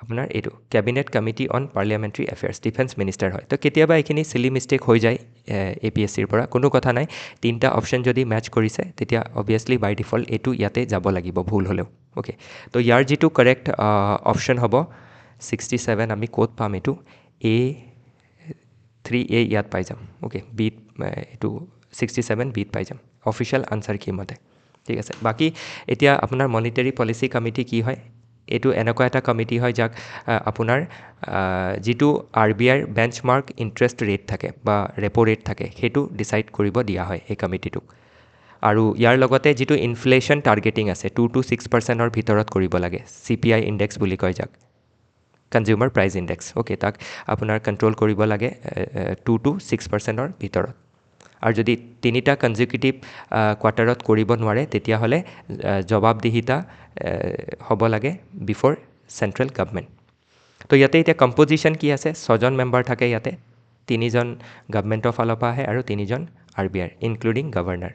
আপোনাৰ এইটো cabinet committee on parliamentary affairs defence minister হয় তো কেতিয়াবা এইখিনি চিলি মিষ্টেক হৈ যায় APSCৰ পৰা কোনো কথা নাই তিনিটা অপশ্যন যদি মেচ কৰিছে তেতিয়া অবভিয়াছলি বাই ডিফল্ট এইটো ইয়াতে যাব লাগিব ভুল হ'লেও অ'কে তো ইয়াৰ যিটো কাৰেক্ট অপশ্যন হ'ব 67 আমি ক'ত পাম এইটো A3A ইয়াত পাই যাম অ'কে বিত এইটো 67 বিত পাই যাম অফিচিয়েল আনচাৰ কি মতে ঠিক আছে বাকী এতিয়া আপোনাৰ মনিটাৰী পলিচি কমিটি কি হয় এইটো এনেকুৱা এটা কমিটি হয় যাক আপোনাৰ যিটো RBIৰ বেঞ্চমাৰ্ক ইণ্টাৰেষ্ট ৰেট থাকে বা ৰেপো ৰেট থাকে সেইটো ডিচাইড কৰিব দিয়া হয় এই কমিটিটোক আৰু ইয়াৰ লগতে যিটো ইনফ্লেশ্যন টাৰ্গেটিং আছে 2 to 6%ৰ ভিতৰত কৰিব লাগে CPI ইণ্ডেক্স বুলি কয় যাক কনজিউমাৰ প্ৰাইচ ইণ্ডেক্স অ'কে তাক আপোনাৰ কণ্ট্ৰল কৰিব লাগে 2 to 6%ৰ ভিতৰত আৰু যদি তিনিটা কনজিকিউটিভ কোৱাৰ্টাৰত কৰিব নোৱাৰে তেতিয়াহ'লে জবাবদিহিতা হ'ব লাগে বিফৰ চেণ্ট্ৰেল গভৰ্ণমেণ্ট তো ইয়াতে এতিয়া কম্পজিশ্যন কি আছে 6জন মেম্বাৰ থাকে ইয়াতে 3জন গভৰ্ণমেণ্টৰ ফালৰ পৰা আহে আৰু 3জন RBIৰ including governor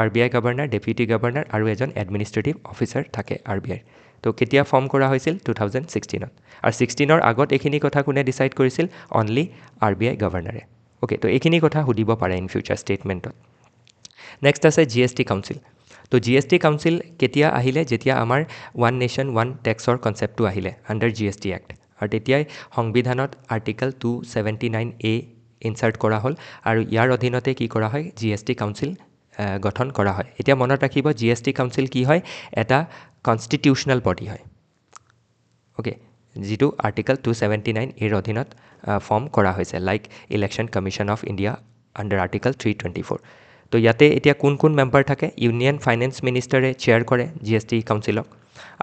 RBI governor deputy governor আৰু এজন এডমিনিষ্ট্ৰেটিভ অফিচাৰ থাকে RBIৰ তো কেতিয়া ফৰ্ম কৰা হৈছিল 2016ত আৰু 16ৰ আগত এইখিনি কথা কোনে ডিচাইড কৰিছিল অনলি RBI গভৰ্ণৰে অ'কে তো এইখিনি কথা সুধিব পাৰে ইন ফিউচাৰ ষ্টেটমেণ্টত নেক্সট আছে GST কাউন্সিল তো GST কাউন্সিল কেতিয়া আহিলে যেতিয়া আমাৰ ওৱান নেশ্যন ওৱান টেক্সৰ কনচেপ্টটো আহিলে আণ্ডাৰ GST এক্ট আৰু তেতিয়াই সংবিধানত আৰ্টিকল 279A ইনচাৰ্ট কৰা হ'ল আৰু ইয়াৰ অধীনতে কি কৰা হয় GST কাউন্সিল গঠন কৰা হয় এতিয়া মনত ৰাখিব GST কাউন্সিল কি হয় এটা কনষ্টিটিউচনেল বডি হয় অ'কে যিটো আৰ্টিকল 279 এৰ অধীনত ফৰ্ম কৰা হৈছে like election commission of India under article 324 তো ইয়াতে এতিয়া কোন কোন মেম্বাৰ থাকে ইউনিয়ন ফাইনেন্স মিনিষ্টাৰে চেয়াৰ কৰে GST কাউন্সিলক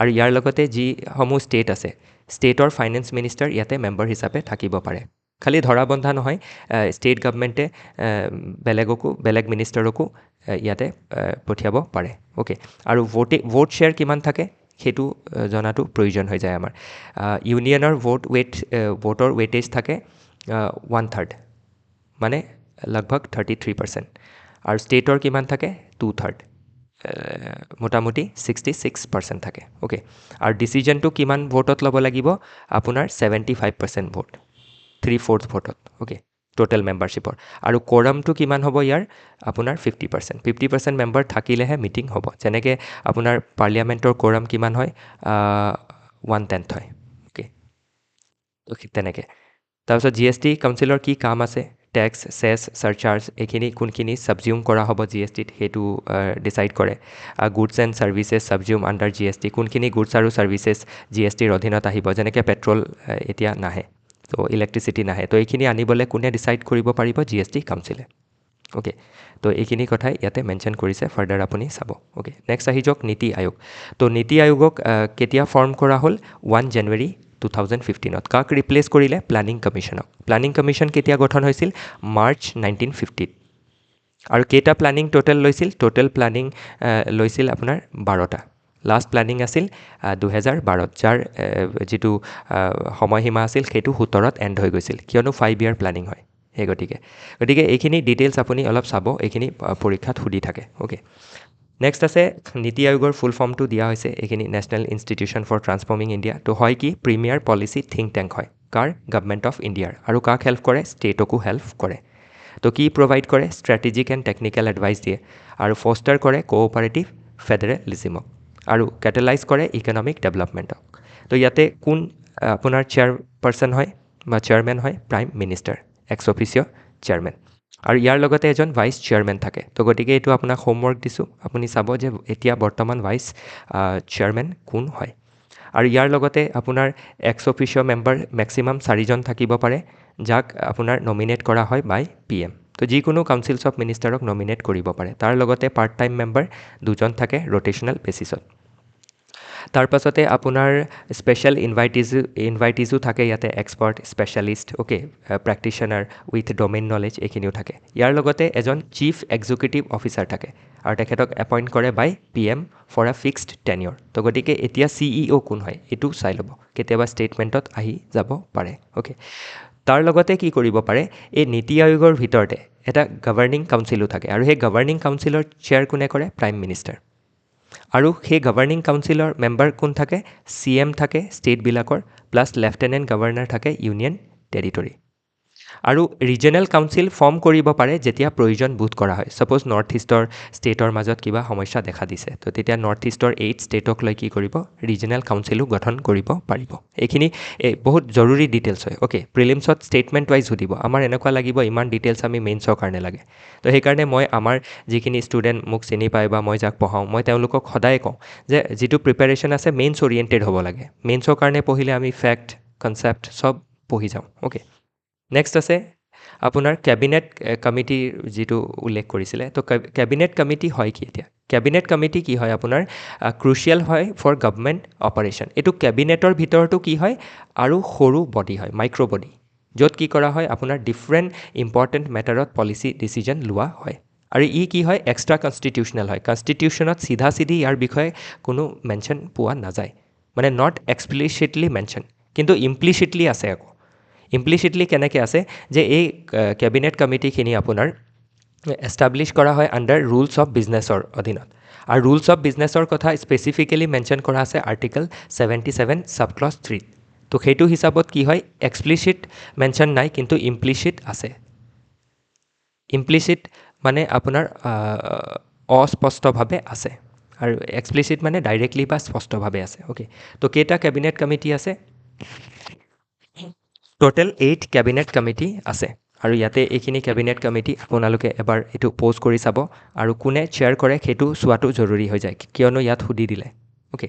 আৰু ইয়াৰ লগতে যিসমূহ ষ্টেট আছে ষ্টেটৰ ফাইনেন্স মিনিষ্টাৰ ইয়াতে মেম্বাৰ হিচাপে থাকিব পাৰে খালি ধৰা বন্ধা নহয় ষ্টেট গভৰ্ণমেণ্টে বেলেগ মিনিষ্টাৰকো ইয়াতে পঠিয়াব পাৰে অ'কে আৰু ভোট শ্বেয়াৰ কিমান থাকে সেইটো জনাটো প্ৰয়োজন হৈ যায় আমাৰ ইউনিয়নৰ ভোটৰ ৱেটেজ থাকে 1/3 মানে লগভগ 33% আৰু ষ্টেটৰ কিমান থাকে 2/3 মোটামুটি 66% থাকে অ'কে আৰু ডিচিজনটো কিমান ভোটত ল'ব লাগিব আপোনাৰ 75% ভোট 3/4 ভোটত অ'কে টোটেল মেম্বাৰশ্বিপৰ আৰু কোৰামটো কিমান হ'ব ইয়াৰ আপোনাৰ 50% মেম্বাৰ থাকিলেহে মিটিং হ'ব যেনেকৈ আপোনাৰ পাৰ্লিয়ামেণ্টৰ কোৰাম কিমান হয় 1/10 হয় অ'কে তেনেকৈ তাৰপিছত GST কাউন্সিলৰ কি কাম আছে টেক্স চেছ চাৰ্চাৰ্জ এইখিনি কোনখিনি ছাবজিউম কৰা হ'ব GSTত সেইটো ডিচাইড কৰে goods and services subsume under GST কোনখিনি গুডছ আৰু ছাৰ্ভিচেছ GSTৰ অধীনত আহিব যেনেকৈ পেট্ৰল এতিয়া নাহে তো ইলেক্ট্ৰিচিটি নাহে তো এইখিনি আনিবলৈ কোনে ডিচাইড কৰিব পাৰিব GST কাউন্সিলে অ'কে তো এইখিনি কথাই ইয়াতে মেনশ্যন কৰিছে ফাৰ্ডাৰ আপুনি চাব অ'কে নেক্সট আহি যাওক নীতি আয়োগ তো নীতি আয়োগক কেতিয়া ফৰ্ম কৰা হ'ল 1 জানুৱাৰী 2015ত কাক ৰিপ্লেচ কৰিলে প্লেনিং কমিশ্যন কেতিয়া গঠন হৈছিল মাৰ্চ 1950ত আৰু কেইটা প্লেনিং টোটেল প্লেনিং লৈছিল আপোনাৰ 12টা লাষ্ট প্লেনিং আছিল 2012ত যাৰ যিটো সময়সীমা আছিল সেইটো 17ত এণ্ড হৈ গৈছিল কিয়নো 5 year প্লেনিং হয় সেই গতিকে এইখিনি ডিটেইলছ আপুনি অলপ চাব এইখিনি পৰীক্ষাত সুধি থাকে অ'কে নেক্সট আছে নীতি আয়োগৰ ফুল ফৰ্মটো দিয়া হৈছে এইখিনি national institution for transforming India তো হয় কি প্ৰিমিয়াৰ পলিচি থিংক টেংক হয় কাৰ গভৰ্ণমেণ্ট অফ ইণ্ডিয়াৰ আৰু কাক হেল্প কৰে ষ্টেটকো হেল্প কৰে তো কি প্ৰভাইড কৰে ষ্ট্ৰেটেজিক এণ্ড টেকনিকেল এডভাইচ দিয়ে আৰু ফষ্টাৰ কৰে কোঅপাৰেটিভ ফেডাৰেলিজিমক আৰু কেটেলাইজ কৰে ইকনমিক ডেভেলপমেণ্টক। তো ইয়াতে কোন আপোনাৰ চেয়াৰপাৰ্চন হয় বা চেয়াৰমেন হয়? Prime minister, ex officio' chairman. আৰু ইয়াৰ লগতে এজন ভাইচ চেয়াৰমেন থাকে। তো গতিকে এইটো আপোনাক হোমৱৰ্ক দিছোঁ, আপুনি চাব যে এতিয়া বৰ্তমান ভাইচ চেয়াৰমেন কোন হয়। আৰু ইয়াৰ লগতে আপোনাৰ এক্স অফিচিঅ' মেম্বাৰ মেক্সিমাম 4জন থাকিব পাৰে, যাক আপোনাৰ নমিনেট কৰা হয় বাই PM। তো যিকোনো কাউন্সিলছ অফ মিনিষ্টাৰক নমিনেট কৰিব পাৰে। তাৰ লগতে পাৰ্ট টাইম মেম্বাৰ 2জন থাকে ৰ'টেশ্যনেল বেচিছত। তাৰ পাছতে আপোনাৰ স্পেচিয়েল ইনভাইটিজো থাকে ইয়াতে, expert, specialist, okay, practitioner with domain knowledge, এইখিনিও থাকে। ইয়াৰ লগতে এজন চিফ এক্সিকিউটিভ অফিচাৰ থাকে আৰু তেখেতক এপইণ্ট কৰে বাই PM ফৰ আ ফিক্সড টেনিয়ৰ। তো গতিকে এতিয়া CEO কোন হয় এইটো চাই ল'ব, কেতিয়াবা ষ্টেটমেণ্টত আহি যাব পাৰে, অ'কে। তাৰ লগতে কি কৰিব পাৰে, এই নীতি আয়োগৰ ভিতৰতে এটা গভৰ্ণিং কাউন্সিলো থাকে আৰু সেই গভৰ্ণিং কাউন্সিলৰ চেয়াৰ কোনে কৰে? Prime minister. আৰু সেই গভৰ্ণিং কাউন্সিলৰ মেম্বাৰ কোন থাকে? CM থাকে ষ্টেটবিলাকৰ, প্লাছ লেফটেনেণ্ট গভৰ্ণৰ থাকে ইউনিয়ন টেৰিটৰী। আৰু ৰিজনেল কাউন্সিল ফৰ্ম কৰিব পাৰে যেতিয়া প্ৰয়োজন বোধ কৰা হয়। ছাপ'জ নৰ্থ ইষ্টৰ ষ্টেটৰ মাজত কিবা সমস্যা দেখা দিছে, তো তেতিয়া নৰ্থ ইষ্টৰ 8 ষ্টেটক লৈ কি কৰিব? ৰিজনেল কাউন্সিলো গঠন কৰিব পাৰিব। এইখিনি বহুত জৰুৰী ডিটেইলছ হয়, অ'কে। প্ৰিলিমছত ষ্টেটমেণ্ট ৱাইজ সুধিব, আমাৰ এনেকুৱা লাগিব ইমান ডিটেইলছ আমি মেইনছৰ কাৰণে লাগে। তো সেইকাৰণে মই আমাৰ যিখিনি ষ্টুডেণ্ট মোক চিনি পায় বা মই যাক পঢ়াওঁ, মই তেওঁলোকক সদায় কওঁ যে যিটো প্ৰিপেৰেশ্যন আছে মেইনছ অৰিয়েণ্টেড হ'ব লাগে। মেইনছৰ কাৰণে পঢ়িলে আমি ফেক্ট, কনচেপ্ট চব পঢ়ি যাওঁ, অ'কে। নেক্সট আছে আপোনাৰ কেবিনেট কমিটিৰ যিটো উল্লেখ কৰিছিলে। তো কেবিনেট কমিটি হয় কি এতিয়া? কেবিনেট কমিটি কি হয় আপোনাৰ? ক্ৰুচিয়েল হয় ফৰ গভৰ্ণমেণ্ট অপাৰেশ্যন। এইটো কেবিনেটৰ ভিতৰতো কি হয় আৰু সৰু বডি হয়, মাইক্ৰ' বডি, য'ত কি কৰা হয় আপোনাৰ ডিফাৰেণ্ট ইম্পৰ্টেণ্ট মেটাৰত পলিচি ডিচিজন লোৱা হয়। আৰু ই কি হয়? এক্সট্ৰা কনষ্টিটিউচনেল হয়। কনষ্টিটিউশ্যনত চিধা চিধি ইয়াৰ বিষয়ে কোনো মেনশ্যন পোৱা নাযায়, মানে নট এক্সপ্লিচিটলি মেনশ্যন, কিন্তু ইমপ্লিচিটলি আছে আকৌ। ইমপ্লিচিটলি কেনেকৈ আছে যে এই কেবিনেট কমিটিখিনি আপোনাৰ এষ্টাব্লিছ কৰা হয় আণ্ডাৰ ৰুলছ অফ বিজনেছৰ অধীনত। আৰু ৰুলছ অফ বিজনেছৰ কথা স্পেচিফিকেলি মেনশ্যন কৰা আছে আৰ্টিকল 77 ছাব ক্লজ 3। তো সেইটো হিচাপত কি হয়? এক্সপ্লিচিট মেনশ্যন নাই, কিন্তু ইমপ্লিচিট আছে। ইমপ্লিচিট মানে আপোনাৰ অস্পষ্টভাৱে আছে, আৰু এক্সপ্লিচিট মানে ডাইৰেক্টলি বা স্পষ্টভাৱে আছে, অ'কে। তো কেইটা কেবিনেট কমিটি আছে? টোটেল 8 কেবিনেট কমিটি আছে। আৰু ইয়াতে এইখিনি কেবিনেট কমিটি আপোনালোকে এবাৰ এইটো প'জ কৰি চাব, আৰু কোনে চেয়াৰ কৰে সেইটো চোৱাটো জৰুৰী হৈ যায়, কিয়নো ইয়াত সুধি দিলে, অ'কে।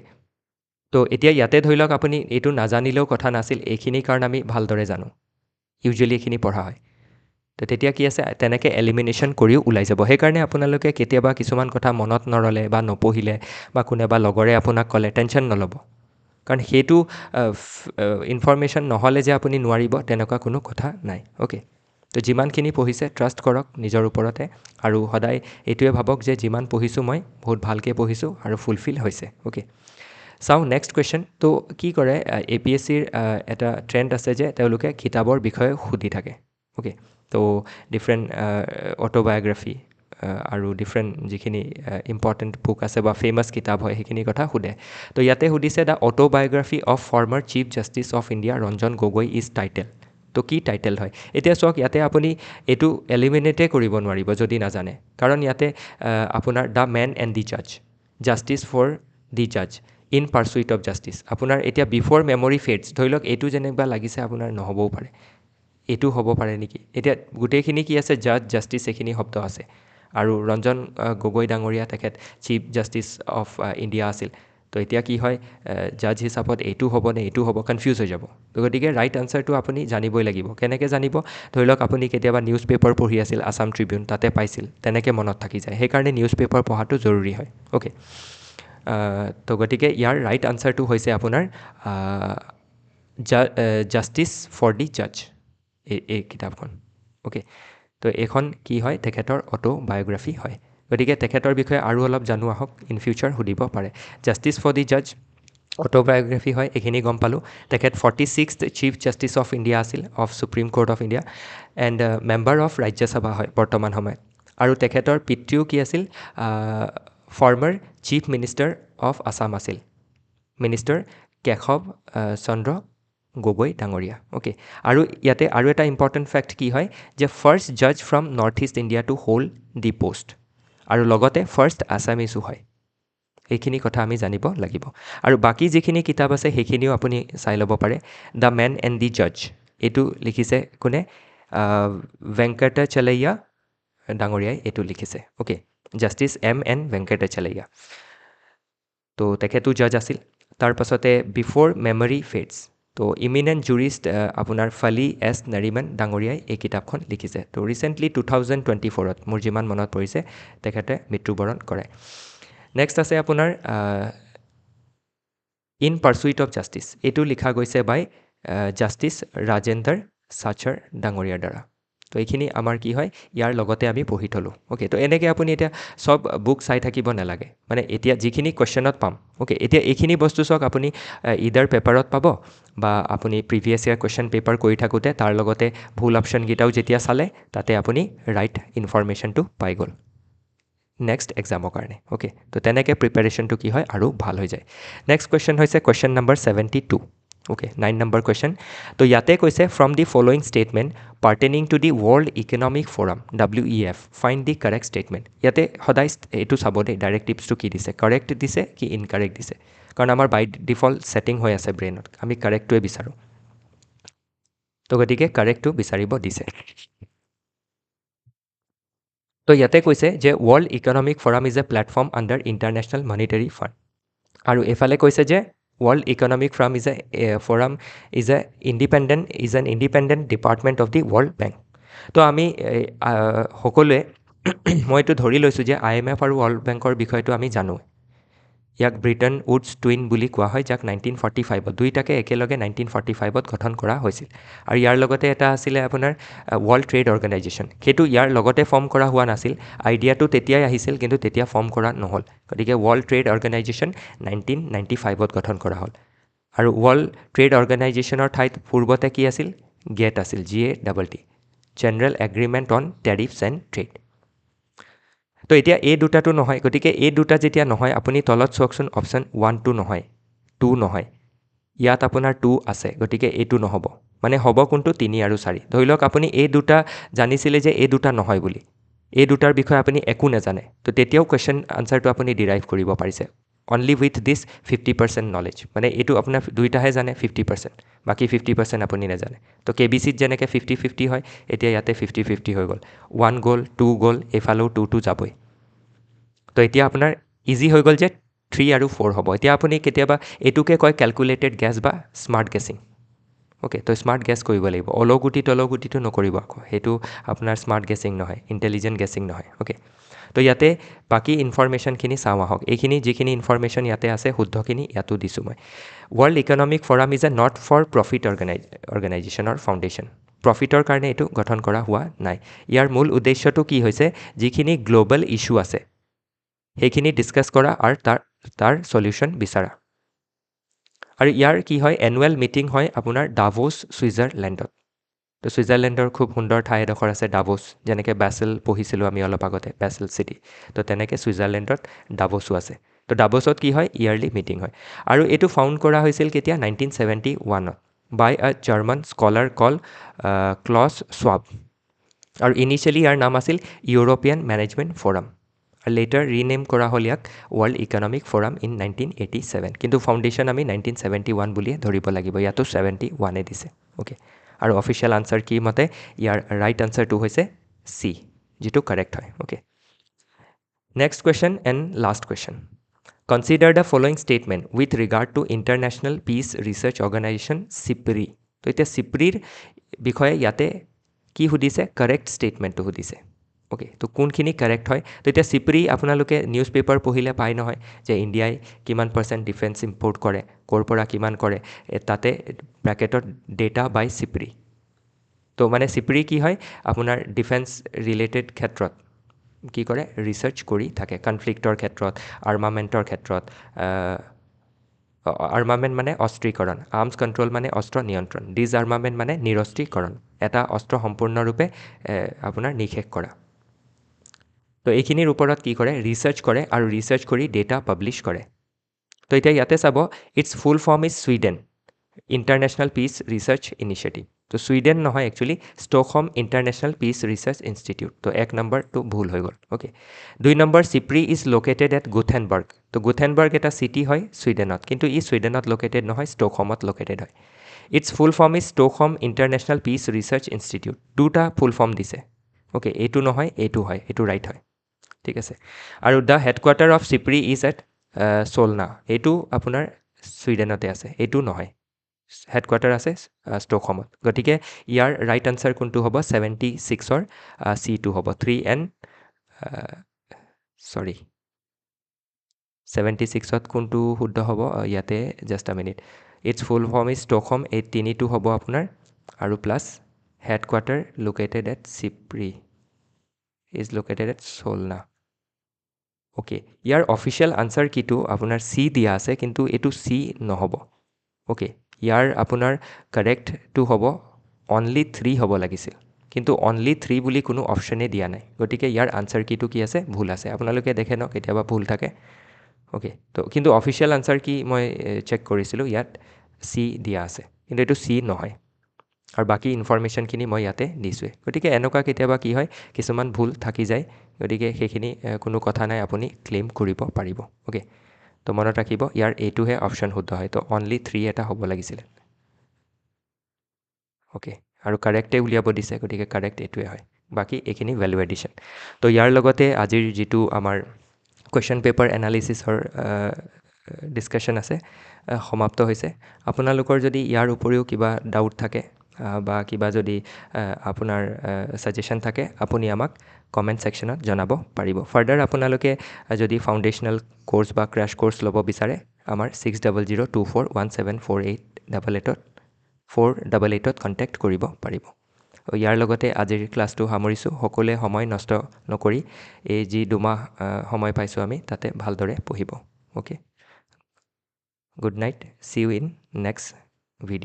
তো এতিয়া ইয়াতে ধৰি লওক আপুনি এইটো নাজানিলেও কথা নাছিল, এইখিনি কাৰণ আমি ভালদৰে জানো, ইউজুৱেলি এইখিনি পঢ়া হয়। তো তেতিয়া কি আছে, তেনেকৈ এলিমিনেশ্যন কৰিও ওলাই যাব। সেইকাৰণে আপোনালোকে কেতিয়াবা কিছুমান কথা মনত নৰলে বা নপঢ়িলে বা কোনোবা লগৰে আপোনাক ক'লে টেনশ্যন নল'ব, কাৰণ সেইটো ইনফৰ্মেশ্যন নহ'লে যে আপুনি নোৱাৰিব তেনেকুৱা কোনো কথা নাই, অ'কে। তো যিমানখিনি পঢ়িছে ট্ৰাষ্ট কৰক নিজৰ ওপৰতে, আৰু সদায় এইটোৱে ভাবক যে যিমান পঢ়িছোঁ মই বহুত ভালকৈ পঢ়িছোঁ আৰু ফুলফিল হৈছে, অ'কে। চাওঁ নেক্সট কুৱেশ্যন। তো কি কৰে, APSCৰ এটা ট্ৰেণ্ড আছে যে তেওঁলোকে কিতাপৰ বিষয়ে সুধি থাকে, অ'কে। তো ডিফাৰেণ্ট অট'বায়'গ্ৰাফি আৰু ডিফাৰেণ্ট যিখিনি ইম্পৰ্টেণ্ট বুক আছে বা ফেমাছ কিতাপ হয় সেইখিনিৰ কথা সোধে। তো ইয়াতে সুধিছে the autobiography of former chief justice of India Ranjan Gogoi is title. তো কি টাইটেল হয়? এতিয়া চাওক, ইয়াতে আপুনি এইটো এলিমিনেটেই কৰিব নোৱাৰিব যদি নাজানে, কাৰণ ইয়াতে আপোনাৰ দ্য মেন এণ্ড দি জাজ, জাষ্টিছ ফৰ দি জাজ ইন পাৰ্চুইট অফ জাষ্টিছ। আপোনাৰ এতিয়া বিফৰ মেমৰি ফেডছ, ধৰি লওক এইটো যেনেকুৱা লাগিছে আপোনাৰ নহ'বও পাৰে, এইটো হ'ব পাৰে নেকি। এতিয়া গোটেইখিনি কি আছে? জাজ, জাষ্টিছ এইখিনি শব্দ আছে, আৰু ৰঞ্জন গগৈ ডাঙৰীয়া তেখেত চিফ জাষ্টিছ অফ ইণ্ডিয়া আছিল। তো এতিয়া কি হয়, জাজ হিচাপত এইটো হ'ব নে এইটো হ'ব, কনফিউজ হৈ যাব। তো গতিকে ৰাইট আনচাৰটো আপুনি জানিবই লাগিব। কেনেকৈ জানিব? ধৰি লওক আপুনি কেতিয়াবা নিউজ পেপাৰ পঢ়ি আছিল, আছাম ট্ৰিবিউন, তাতে পাইছিল, তেনেকৈ মনত থাকি যায়। সেইকাৰণে নিউজ পেপাৰ পঢ়াটো জৰুৰী হয়, অ'কে। তো গতিকে ইয়াৰ ৰাইট আনচাৰটো হৈছে আপোনাৰ জাষ্টিছ ফৰ দি জাজ, এই কিতাপখন, অ'কে। তো এইখন কি হয়? তেখেতৰ অট'বায়'গ্ৰাফি হয়। গতিকে তেখেতৰ বিষয়ে আৰু অলপ জানো আহক, ইন ফিউচাৰ সুধিব পাৰে। জাষ্টিছ ফৰ দি জাজ অট'বায়'গ্ৰাফি হয়, এইখিনি গম পালোঁ। তেখেত 46th chief justice of India আছিল, of supreme court of India, and member of Rajya Sabha হয় বৰ্তমান সময়ত। আৰু তেখেতৰ পিতৃও কি আছিল? Former chief minister of Assam আছিল, মিনিষ্টাৰ কেশৱ চন্দ্ৰ গগৈ ডাঙৰীয়া, অ'কে। আৰু ইয়াতে আৰু এটা ইম্পৰ্টেণ্ট ফেক্ট কি হয়, যে ফাৰ্ষ্ট জাজ from north east India to hold the post, আৰু লগতে ফাৰ্ষ্ট আছামিজো হয়। এইখিনি কথা আমি জানিব লাগিব আৰু বাকি যিখিনি কিতাপ আছে সেইখিনিও আপুনি চাই ল'ব পাৰে দ্য মেন এণ্ড দি জাজ এইটো লিখিছে কোনে ভেংকটাচলাইয়া ডাঙৰীয়াই এইটো লিখিছে অ'কে জাষ্টিছ M.N. ভেংকটাচলাইয়া তো তেখেতো জাজ আছিল তাৰ পাছতে বিফ'ৰ মেমৰি ফেডছ তো ইমিনেণ্ট জুৰিষ্ট আপোনাৰ ফালি এছ নাৰিমান ডাঙৰীয়াই এই কিতাপখন লিখিছে তো ৰিচেণ্টলি 2024ত মোৰ যিমান মনত পৰিছে তেখেতে মৃত্যুবৰণ কৰে নেক্সট আছে আপোনাৰ ইন পাৰ্চুইট অফ জাষ্টিছ এইটো লিখা গৈছে বাই জাষ্টিছ ৰাজেন্দ্ৰ চাচাৰ ডাঙৰীয়াৰ দ্বাৰা তো এইখিনি আমাৰ কি হয় ইয়াৰ লগতে আমি পঢ়ি থলোঁ অ'কে তো এনেকৈ আপুনি এতিয়া চব বুক চাই থাকিব নালাগে মানে এতিয়া যিখিনি কুৱেশ্যনত পাম অ'কে এতিয়া এইখিনি বস্তু চাওক আপুনি ইডাৰ পেপাৰত পাব বা আপুনি প্ৰিভিয়াছ ইয়াৰ কুৱেশ্যন পেপাৰ কৰি থাকোঁতে তাৰ লগতে ভুল অপশ্যনকেইটাও যেতিয়া চালে তাতে আপুনি ৰাইট ইনফৰমেশ্যনটো পাই গ'ল নেক্সট এক্সামৰ কাৰণে অ'কে তো তেনেকৈ প্ৰিপেৰেশ্যনটো কি হয় আৰু ভাল হৈ যায় নেক্সট কুৱেশ্যন হৈছে question number 72 okay 9 number question তো ইয়াতে কৈছে from the following statement pertaining to the world economic forum WEF find the correct statement ইয়াতে সদায় এইটো চাব দেই ডাইৰেক্ট টিপছটো কি দিছে কাৰেক্ট দিছে কি ইনকাৰেক্ট দিছে কাৰণ আমাৰ বাই ডিফল্ট ছেটিং হৈ আছে ব্ৰেইনত আমি কাৰেক্টটোৱে বিচাৰোঁ তো গতিকে কাৰেক্টটো বিচাৰিব দিছে তো ইয়াতে কৈছে যে world economic forum is A platform under international monetary fund আৰু এইফালে কৈছে যে world economic forum is an independent department of the world bank তো আমি সকলোৱে মইতো ধৰি লৈছোঁ যে IMF আৰু ৱৰ্ল্ড বেংকৰ বিষয়টো আমি জানো ইয়াক ব্ৰিটেন উডছ টুইন বুলি কোৱা হয় যাক 1945ত দুইটাকে একেলগে 1945ত গঠন কৰা হৈছিল আৰু ইয়াৰ লগতে এটা আছিলে আপোনাৰ ৱৰ্ল্ড ট্ৰেড অৰ্গেনাইজেশ্যন সেইটো ইয়াৰ লগতে ফৰ্ম কৰা হোৱা নাছিল আইডিয়াটো তেতিয়াই আহিছিল কিন্তু তেতিয়া ফৰ্ম কৰা নহ'ল গতিকে ৱৰ্ল্ড ট্ৰেড অৰ্গেনাইজেশ্যন 1995ত গঠন কৰা হ'ল আৰু ৱৰ্ল্ড ট্ৰেড অৰ্গেনাইজেশ্যনৰ ঠাইত পূৰ্বতে কি আছিল GATT আছিল GATT general agreement on tariffs and trade তো এতিয়া এই দুটাটো নহয় গতিকে এই দুটা যেতিয়া নহয় আপুনি তলত চাওকচোন অপশ্যন 1 2 নহয় 2 নহয় ইয়াত আপোনাৰ 2 আছে গতিকে এইটো নহ'ব মানে হ'ব কোনটো 3 আৰু 4 ধৰি লওক আপুনি এই দুটা জানিছিলে যে এই দুটা নহয় বুলি এই দুটাৰ বিষয়ে আপুনি একো নাজানে তো তেতিয়াও কুৱেশ্যন আনচাৰটো আপুনি ডিৰাইভ কৰিব পাৰিছে অনলি উইথ দিছ 50% নলেজ মানে এইটো আপোনাৰ দুইটাহে জানে 50% বাকী 50% আপুনি নাজানে তো KBCত যেনেকৈ 50-50 হয় এতিয়া ইয়াতে 50-50 হৈ গ'ল 1 গ'ল 2 গ'ল এইফালেও 2 যাবই তো এতিয়া আপোনাৰ ইজি হৈ গ'ল যে 3 আৰু 4 হ'ব এতিয়া আপুনি কেতিয়াবা এইটোকে কয় কেলকুলেটেড গেছ বা স্মাৰ্ট গেছিং অ'কে তো স্মাৰ্ট গেছ কৰিব লাগিব অলগুটিটো নকৰিব আকৌ সেইটো আপোনাৰ স্মাৰ্ট গেছিং নহয় ইণ্টেলিজেণ্ট গেছিং নহয় অ'কে তো ইয়াতে বাকী ইনফৰমেশ্যনখিনি চাওঁ আহক এইখিনি যিখিনি ইনফৰমেশ্যন ইয়াতে আছে শুদ্ধখিনি ইয়াতো দিছোঁ মই world economic forum is a not for profit অৰ্গেনাইজেশ্যনৰ ফাউণ্ডেশ্যন প্ৰফিটৰ কাৰণে এইটো গঠন কৰা হোৱা নাই ইয়াৰ মূল উদ্দেশ্যটো কি হৈছে যিখিনি গ্ল'বেল ইছ্যু আছে সেইখিনি ডিছকাছ কৰা আৰু তাৰ চলিউশ্যন বিচৰা আৰু ইয়াৰ কি হয় এনুৱেল মিটিং হয় আপোনাৰ ডাভোছ ছুইজাৰলেণ্ডত তো ছুইজাৰলেণ্ডৰ খুব সুন্দৰ ঠাই এডোখৰ আছে ডাভোছ যেনেকৈ বেচেল পঢ়িছিলোঁ আমি অলপ আগতে বেচেল চিটি তো তেনেকৈ ছুইজাৰলেণ্ডত ডাভোছো আছে তো ডাভোছত কি হয় ইয়াৰলি মিটিং হয় আৰু এইটো ফাউণ্ড কৰা হৈছিল কেতিয়া 1971ত বাই আ জাৰ্মান স্কলাৰ কল ক্লছ শ্বাব আৰু ইনিচিয়েলি ইয়াৰ নাম আছিল ইউৰোপিয়ান মেনেজমেণ্ট ফ'ৰাম আৰু লেটাৰ ৰিনেম কৰা হ'ল ইয়াক ৱৰ্ল্ড ইকনমিক ফ'ৰাম ইন 1987 কিন্তু ফাউণ্ডেশ্যন আমি 1971 বুলিয়ে ধৰিব লাগিব ইয়াতো 71 দিছে অ'কে আৰু অফিচিয়েল আনচাৰ কি মতে ইয়াৰ ৰাইট আনচাৰটো হৈছে চি যিটো কাৰেক্ট হয় okay next question and last question consider the following statement with regard to international peace research organization SIPRI তো এতিয়া চিপ্ৰিৰ বিষয়ে ইয়াতে কি সুধিছে কাৰেক্ট ষ্টেটমেণ্টটো সুধিছে অ'কে তো কোনখিনি কাৰেক্ট হয় তো এতিয়া চিপ্ৰি আপোনালোকে নিউজ পেপাৰ পঢ়িলে পায় নহয় যে ইণ্ডিয়াই কিমান % ডিফেন্স ইম্পৰ্ট কৰে ক'ৰ পৰা কিমান কৰে তাতে ব্ৰেকেটত ডেটা বাই চিপ্ৰি তো মানে চিপ্ৰি কি হয় আপোনাৰ ডিফেন্স ৰিলেটেড ক্ষেত্ৰত কি কৰে ৰিচাৰ্চ কৰি থাকে কনফ্লিক্টৰ ক্ষেত্ৰত আৰ্মামেণ্টৰ ক্ষেত্ৰত আৰ্মামেণ্ট মানে অস্ত্ৰীকৰণ আৰ্মছ কণ্ট্ৰল মানে অস্ত্ৰ নিয়ন্ত্ৰণ ডিজ আৰ্মামেণ্ট মানে নিৰস্ত্ৰীকৰণ এটা অস্ত্ৰ সম্পূৰ্ণৰূপে আপোনাৰ নিষেধ কৰা তো এইখিনিৰ ওপৰত কি কৰে ৰিচাৰ্চ কৰে আৰু ৰিচাৰ্চ কৰি ডেটা পাব্লিছ কৰে তো এতিয়া ইয়াতে চাব its full form is Sweden international peace research initiative তো ছুইডেন নহয় actually Stockholm international peace research institute তো 1 নম্বৰটো ভুল হৈ গ'ল okay 2 number SIPRI is located at Gothenburg তো গুথেনবাৰ্গ এটা চিটি হয় ছুইডেনত কিন্তু ই ছুইডেনত লোকেটেড নহয় ষ্টকহোমত লোকেটেড হয় its full form is Stockholm international peace research institute দুটা ফুল ফৰ্ম দিছে অ'কে এইটো নহয় এইটো হয় এইটো ৰাইট হয় ঠিক আছে আৰু the headquarter of SIPRI is at Solna এইটো আপোনাৰ ছুইডেনতে আছে এইটো নহয় হেডকোৱাৰ্টাৰ আছে ষ্টকহোমত গতিকে ইয়াৰ ৰাইট আনচাৰ কোনটো হ'ব 76ৰ চিটো হ'ব 76ত কোনটো শুদ্ধ হ'ব ইয়াতে just a minute its full form is Stockholm এই তিনিটো হ'ব আপোনাৰ আৰু plus headquarter located at SIPRI is located at Solna okay ইয়াৰ অফিচিয়েল আনচাৰ কিটো আপোনাৰ চি দিয়া আছে কিন্তু এইটো চি নহ'ব অ'কে ইয়াৰ আপোনাৰ কাৰেক্টটো হ'ব অনলি 3 হ'ব লাগিছিল কিন্তু অনলি 3 বুলি কোনো অপশ্যনেই দিয়া নাই গতিকে ইয়াৰ আনচাৰ কিটো কি আছে ভুল আছে আপোনালোকে দেখে ন কেতিয়াবা ভুল থাকে অ'কে তো কিন্তু অফিচিয়েল আনচাৰ কি মই চেক কৰিছিলোঁ ইয়াত চি দিয়া আছে কিন্তু এইটো চি নহয় আৰু বাকী ইনফৰমেশ্যনখিনি মই ইয়াতে দিছোঁৱে গতিকে এনেকুৱা কেতিয়াবা কি হয় কিছুমান ভুল থাকি যায় গতিকে সেইখিনি কোনো কথা নাই আপুনি ক্লেইম কৰিব পাৰিব অ'কে তো মনত ৰাখিব ইয়াৰ এইটোহে অপশ্যন শুদ্ধ হয় তো অনলি 3 এটা হ'ব লাগিছিলে অ'কে আৰু কাৰেক্টে উলিয়াব দিছে গতিকে কাৰেক্ট এইটোৱে হয় বাকী এইখিনি ভেলু এডিশ্যন তো ইয়াৰ লগতে আজিৰ যিটো আমাৰ কুৱেশ্যন পেপাৰ এনালিচিছৰ ডিছকাশ্যন আছে সমাপ্ত হৈছে আপোনালোকৰ যদি ইয়াৰ উপৰিও কিবা ডাউট থাকে বা কিবা যদি আপোনাৰ ছাজেশ্যন থাকে আপুনি আমাক কমেণ্ট ছেকশ্যনত জনাব পাৰিব ফাৰ্ডাৰ আপোনালোকে যদি ফাউণ্ডেশ্যনেল কোৰ্চ বা ক্ৰেছ কোৰ্চ ল'ব বিচাৰে আমাৰ 6002417488ত কণ্টেক্ট কৰিব পাৰিব ইয়াৰ লগতে আজিৰ ক্লাছটো সামৰিছোঁ সকলোৱে সময় নষ্ট নকৰি এই যি দুমাহ সময় পাইছোঁ আমি তাতে ভালদৰে পঢ়িব okay good night see you in next video'